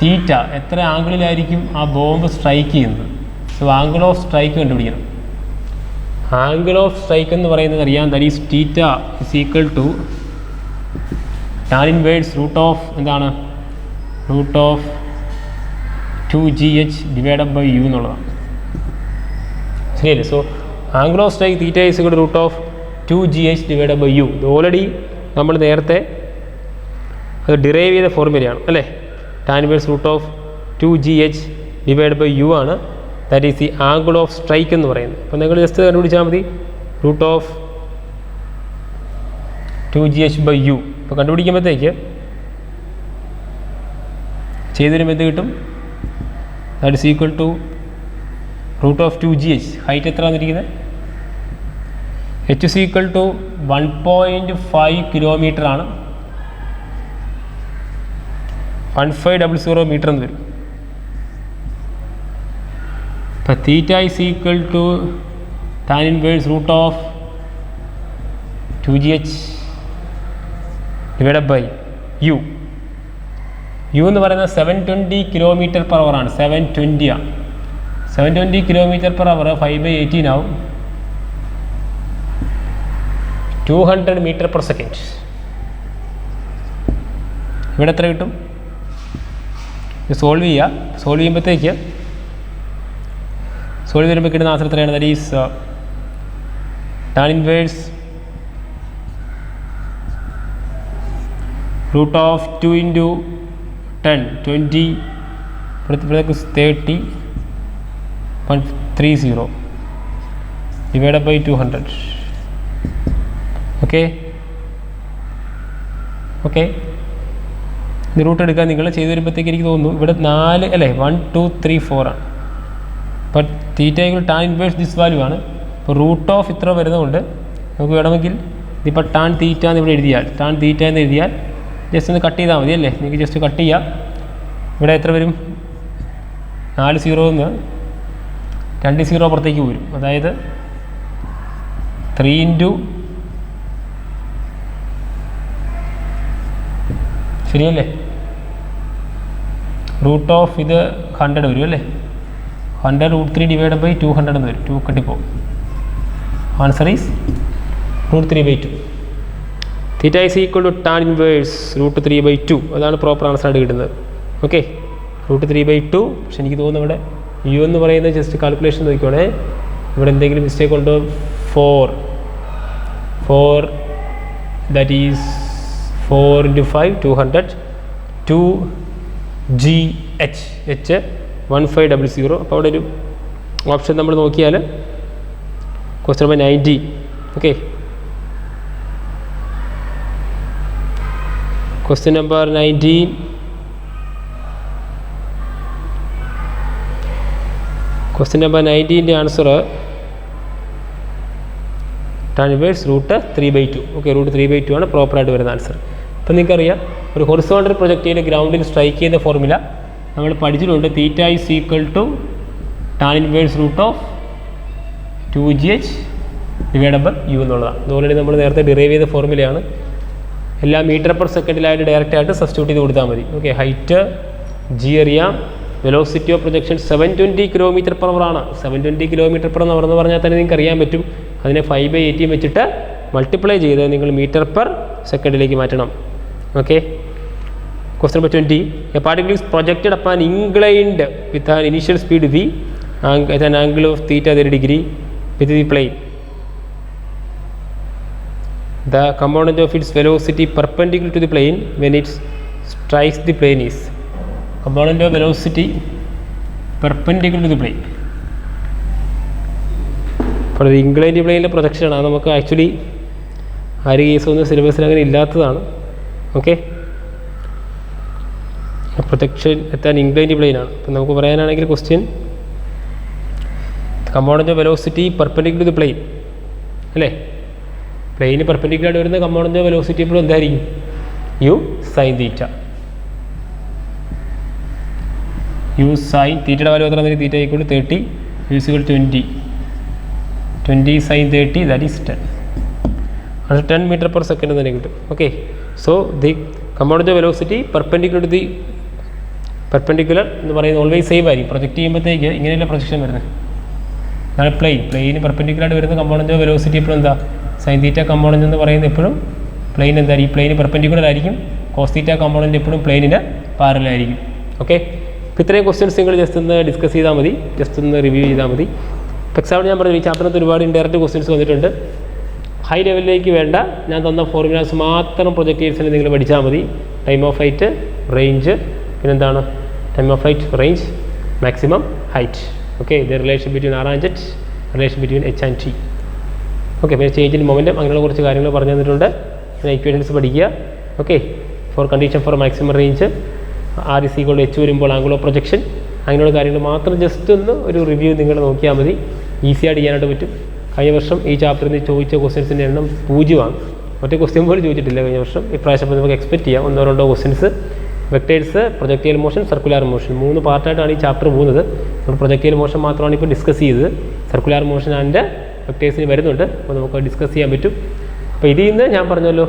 തീറ്റ എത്ര ആംഗിളിലായിരിക്കും ആ ബോംബ് സ്ട്രൈക്ക് ചെയ്യുന്നത്. സോ ആംഗിൾ ഓഫ് സ്ട്രൈക്ക് കണ്ടുപിടിക്കണം. ആംഗിൾ ഓഫ് സ്ട്രൈക്ക് എന്ന് പറയുന്നത് അറിയാം, that is theta is equal to tan inverse root of എന്താണ്, root of 2gh divided by u എന്നുള്ളതാണ്. ശരിയല്ലേ. So angle of strike theta is equal to root of 2gh divided by u. ഇത് ഓൾറെഡി നമ്മൾ നേരത്തെ അത് ഡിറൈവ് ചെയ്ത ഫോർമുലയാണ് അല്ലേ. Tan inverse root of 2gh divide by u ആണ്. That is the angle of strike എന്ന് പറയുന്നത്. അപ്പോൾ നിങ്ങൾ ജസ്റ്റ് കണ്ടുപിടിച്ചാൽ മതി root of 2gh by u. അപ്പോൾ കണ്ടുപിടിക്കുമ്പോഴത്തേക്ക് ചെയ്തൊരു എന്ത് കിട്ടും, that is equal to root of 2gh. Height എത്ര വന്നിരിക്കുന്നത്, h is equal to 1.5 km ആണ്. 1500 മീറ്റർ എന്ന് വരും. അപ്പോൾ theta is equal to tan inverse root of 2gh divided by u. u എന്ന് പറയുന്നത് 720 km/h ആണ്. 720 ആണ്. 720 km/h 5/18 ആവും. 200 m/s. ഇവിടെ എത്ര കിട്ടും? സോൾവ് ചെയ്യുമ്പോഴത്തേക്ക് സോൾവ് ചെയ്യുമ്പോൾ കിട്ടുന്ന ആൻസർ എത്രയാണ്? That is tan inverse root of 2 into 10 20 30.30 divided by 200. Okay ഇത് റൂട്ട് എടുക്കാൻ നിങ്ങൾ ചെയ്ത് വരുമ്പോഴത്തേക്ക് എനിക്ക് തോന്നുന്നു ഇവിടെ 4 അല്ലേ 1 2 3 4 ആണ്. അപ്പോൾ തീറ്റ ടാൻ ഇൻവേഴ്സ് ദിസ് വാല്യൂ ആണ്. അപ്പോൾ റൂട്ട് ഓഫ് ഇത്ര വരുന്നതുകൊണ്ട് നമുക്ക് വേണമെങ്കിൽ ഇതിപ്പോൾ ടാൻ തീറ്റ എന്ന് ഇവിടെ എഴുതിയാൽ ജസ്റ്റ് ഒന്ന് കട്ട് ചെയ്താൽ മതി അല്ലേ? നിങ്ങൾക്ക് ജസ്റ്റ് കട്ട് ചെയ്യാം. ഇവിടെ എത്ര വരും? 4 0 നിന്ന് 2 0 പുറത്തേക്ക് വരും. അതായത് 3 into ശരിയല്ലേ? റൂട്ട് ഓഫ് ഇത് 100 വരും അല്ലേ? 100 √3 divided by 200 എന്ന് വരും. 2 കട്ടിപ്പോവും. Answer is √3/2. Theta is equal to tan inverse √3/2. അതാണ് പ്രോപ്പർ ആൻസർ ആയിട്ട് കിട്ടുന്നത്. ഓക്കെ, √3/2. പക്ഷെ എനിക്ക് തോന്നുന്നു ഇവിടെ യു എന്ന് പറയുന്നത് ജസ്റ്റ് കാൽക്കുലേഷൻ നോക്കിക്കോണേ. ഇവിടെ എന്തെങ്കിലും മിസ്റ്റേക്ക് ഉണ്ടോ? 4 ദാറ്റ് ഈസ് 4 into 5 200 2GH 1500. അപ്പോൾ അവിടെ ഒരു ഓപ്ഷൻ നമ്മൾ നോക്കിയാൽ question number 90. Okay, question number 19. Question number 19ൻ്റെ ആൻസർ ടാൻ ഇൻവേഴ്സ് √3/2. ഓക്കെ, √3/2 ആണ് പ്രോപ്പറായിട്ട് വരുന്ന ആൻസർ. അപ്പം നിങ്ങൾക്കറിയാം ഒരു ഹൊറിസോണ്ടൽ പ്രൊജക്റ്റിൽ ഗ്രൗണ്ടിൽ സ്ട്രൈക്ക് ചെയ്യുന്ന ഫോർമുല നമ്മൾ പഠിച്ചിട്ടുണ്ട്. Theta is equal to tan inverse root of 2gh divided by u എന്നുള്ളതാണ്. ഇത് ഓൾറെഡി നമ്മൾ നേരത്തെ ഡിറൈവ് ചെയ്ത ഫോർമുലയാണ്. എല്ലാം m/s ഡയറക്റ്റായിട്ട് സബ്സ്റ്റിറ്റ്യൂട്ട് ചെയ്ത് കൊടുത്താൽ മതി. ഓക്കെ, ഹൈറ്റ് g അറിയാം. വെലോസിറ്റി ഓഫ് പ്രൊജക്ഷൻ 720 km/h ആണ്. 720 km/h എന്ന് പറഞ്ഞാൽ തന്നെ നിങ്ങൾക്ക് അറിയാൻ പറ്റും. അതിനെ 5/18 വെച്ചിട്ട് മൾട്ടിപ്ലൈ ചെയ്ത് നിങ്ങൾ m/s മാറ്റണം. Okay, question number 20. A particle is projected upon inclined with an initial speed v at an angle of theta 30 degree with the plane. The component of its velocity perpendicular to the plane when it strikes the plane is. Component of velocity perpendicular to the plane. അപ്പോൾ ഇത് ഇൻക്ലൈൻഡ് പ്ലെയിനിലെ പ്രൊജക്ഷനാണ്. അത് നമുക്ക് ആക്ച്വലി ആ ഒരു കേസൊന്നും സിലബസിൽ അങ്ങനെ ഇല്ലാത്തതാണ്. ഓക്കെ, പ്രൊജക്ഷൻ എത്താൻ ഇൻക്ലൈൻഡ് പ്ലെയിനാണ്. അപ്പം നമുക്ക് പറയാനാണെങ്കിൽ question component of velocity perpendicular to the plane അല്ലേ? പ്ലെയിന് പെർപെൻഡിക്കുലറായിട്ട് വരുന്ന കമ്പോണൻ്റ് ഓഫ് വെലോസിറ്റി എപ്പോഴും എന്തായിരിക്കും? u sin theta. u sin തീറ്റയുടെ വാല്യൂ എത്ര? Theta equal to 30 u equal 20 sin 30 that is 10. അത് 10 m/s തന്നെ കിട്ടും. Okay, so the component of velocity perpendicular എന്ന് പറയുന്നത് ഓൾവേസ് സെയിം ആയിരിക്കും. പ്രൊജക്റ്റ് ചെയ്യുമ്പോഴത്തേക്ക് ഇങ്ങനെയല്ല പ്രൊജക്ഷൻ വരുന്നത്. അതാണ് പ്ലെയിന് പെർപെൻഡിക്കുലറായിട്ട് വരുന്ന കമ്പോണൻ്റ് ഓഫ് വെലോസിറ്റി എപ്പോഴും എന്താ? സൈൻ തീറ്റ കമ്പോണൻ്റ് എന്ന് പറയുന്നത് എപ്പോഴും പ്ലെയിൻ എന്തായിരിക്കും? പ്ലെയിന് പെർപെൻഡിക്കുലർ ആയിരിക്കും. കോസ് തീറ്റ കമ്പോണൻ്റ് എപ്പോഴും പ്ലെയിനിന് പാരലായിരിക്കും. ഓക്കെ, അപ്പോൾ ഇത്രയും ക്വസ്റ്റ്യൻസ് നിങ്ങൾ ജസ്റ്റ് ഒന്ന് ഡിസ്കസ് ചെയ്താൽ മതി, ജസ്റ്റ് ഒന്ന് റിവ്യൂ ചെയ്താൽ മതി. എക്സാമിന് ഞാൻ പറഞ്ഞു ഈ ചാപ്റ്ററിനകത്ത് ഒരുപാട് ഇൻഡയറക്റ്റ് ക്വസ്റ്റ്യൻസ് വന്നിട്ടുണ്ട്. ഹൈ ലെവലിലേക്ക് വേണ്ട ഞാൻ തന്ന ഫോർമുലാസ് മാത്രം പ്രൊജക്റ്റീവ്സിന് നിങ്ങൾ പഠിച്ചാൽ മതി. ടൈം ഓഫ് ഫ്ലൈറ്റ്, റേഞ്ച്, പിന്നെന്താണ് time of flight, range, maximum height. Okay, the relation between r and jet, relation between h and t. Okay, പിന്നെ ചേഞ്ച് ഇൻ മൊമെൻറ്റം അങ്ങനെയുള്ള കുറച്ച് കാര്യങ്ങൾ പറഞ്ഞു തന്നിട്ടുണ്ട്. പിന്നെ ഇക്വേഷൻസ് പഠിക്കുക. Okay, for condition for maximum range, r is equal to h വരുമ്പോൾ ആംഗിൾ ഓഫ് പ്രൊജക്ഷൻ, അങ്ങനെയുള്ള കാര്യങ്ങൾ മാത്രം ജസ്റ്റ് ഒന്ന് ഒരു റിവ്യൂ നിങ്ങൾ നോക്കിയാൽ മതി. ഈസി ആയിട്ട് ചെയ്യാനായിട്ട് പറ്റും. കഴിഞ്ഞ വർഷം ഈ ചാപ്റ്ററിൽ നിന്ന് ചോദിച്ച ക്വസ്റ്റ്യൻസിൻ്റെ എണ്ണം 0 ആണ്. ഒറ്റ ക്വസ്റ്റ്യൻ പോലും ചോദിച്ചിട്ടില്ല കഴിഞ്ഞ വർഷം. ഇപ്രാവശ്യം നമുക്ക് എക്സ്പെക്റ്റ് ചെയ്യാം 1-2 questions vectors, projectile motion, circular motion 3 പാർട്ടായിട്ടാണ് ഈ ചാപ്റ്റർ പോകുന്നത്. നമ്മൾ പ്രൊജക്റ്റൈൽ മോഷൻ മാത്രമാണ് ഇപ്പോൾ ഡിസ്കസ് ചെയ്തത്. സർക്കുലർ മോഷൻ ആൻഡ് വെക്ടേഴ്സിന് വരുന്നുണ്ട്. അപ്പോൾ നമുക്ക് ഡിസ്കസ് ചെയ്യാൻ പറ്റും. അപ്പോൾ ഇതിൽ നിന്ന് ഞാൻ പറഞ്ഞല്ലോ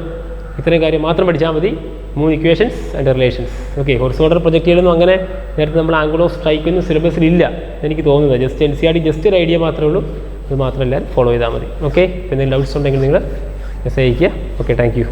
ഇത്രയും കാര്യം മാത്രം പഠിച്ചാൽ മതി. 3 equations and relations. Okay, horizontal പ്രൊജക്റ്റൈലൊന്നും അങ്ങനെ നേരത്തെ നമ്മൾ ആംഗിൾ ഓഫ് സ്ട്രൈക്കൊന്നും സിലബസിലില്ല എനിക്ക് തോന്നുന്നത്. ജസ്റ്റ് NCERT ജസ്റ്റ് ഒരു ഐഡിയ മാത്രമേ ഉള്ളൂ. അത് മാത്രമല്ല ഫോളോ ചെയ്താൽ മതി. ഓക്കെ, എന്തെങ്കിലും ഡൗട്ട്സ് ഉണ്ടെങ്കിൽ നിങ്ങൾ മെസ്സേജ് അയയ്ക്കുക. Okay, thank you.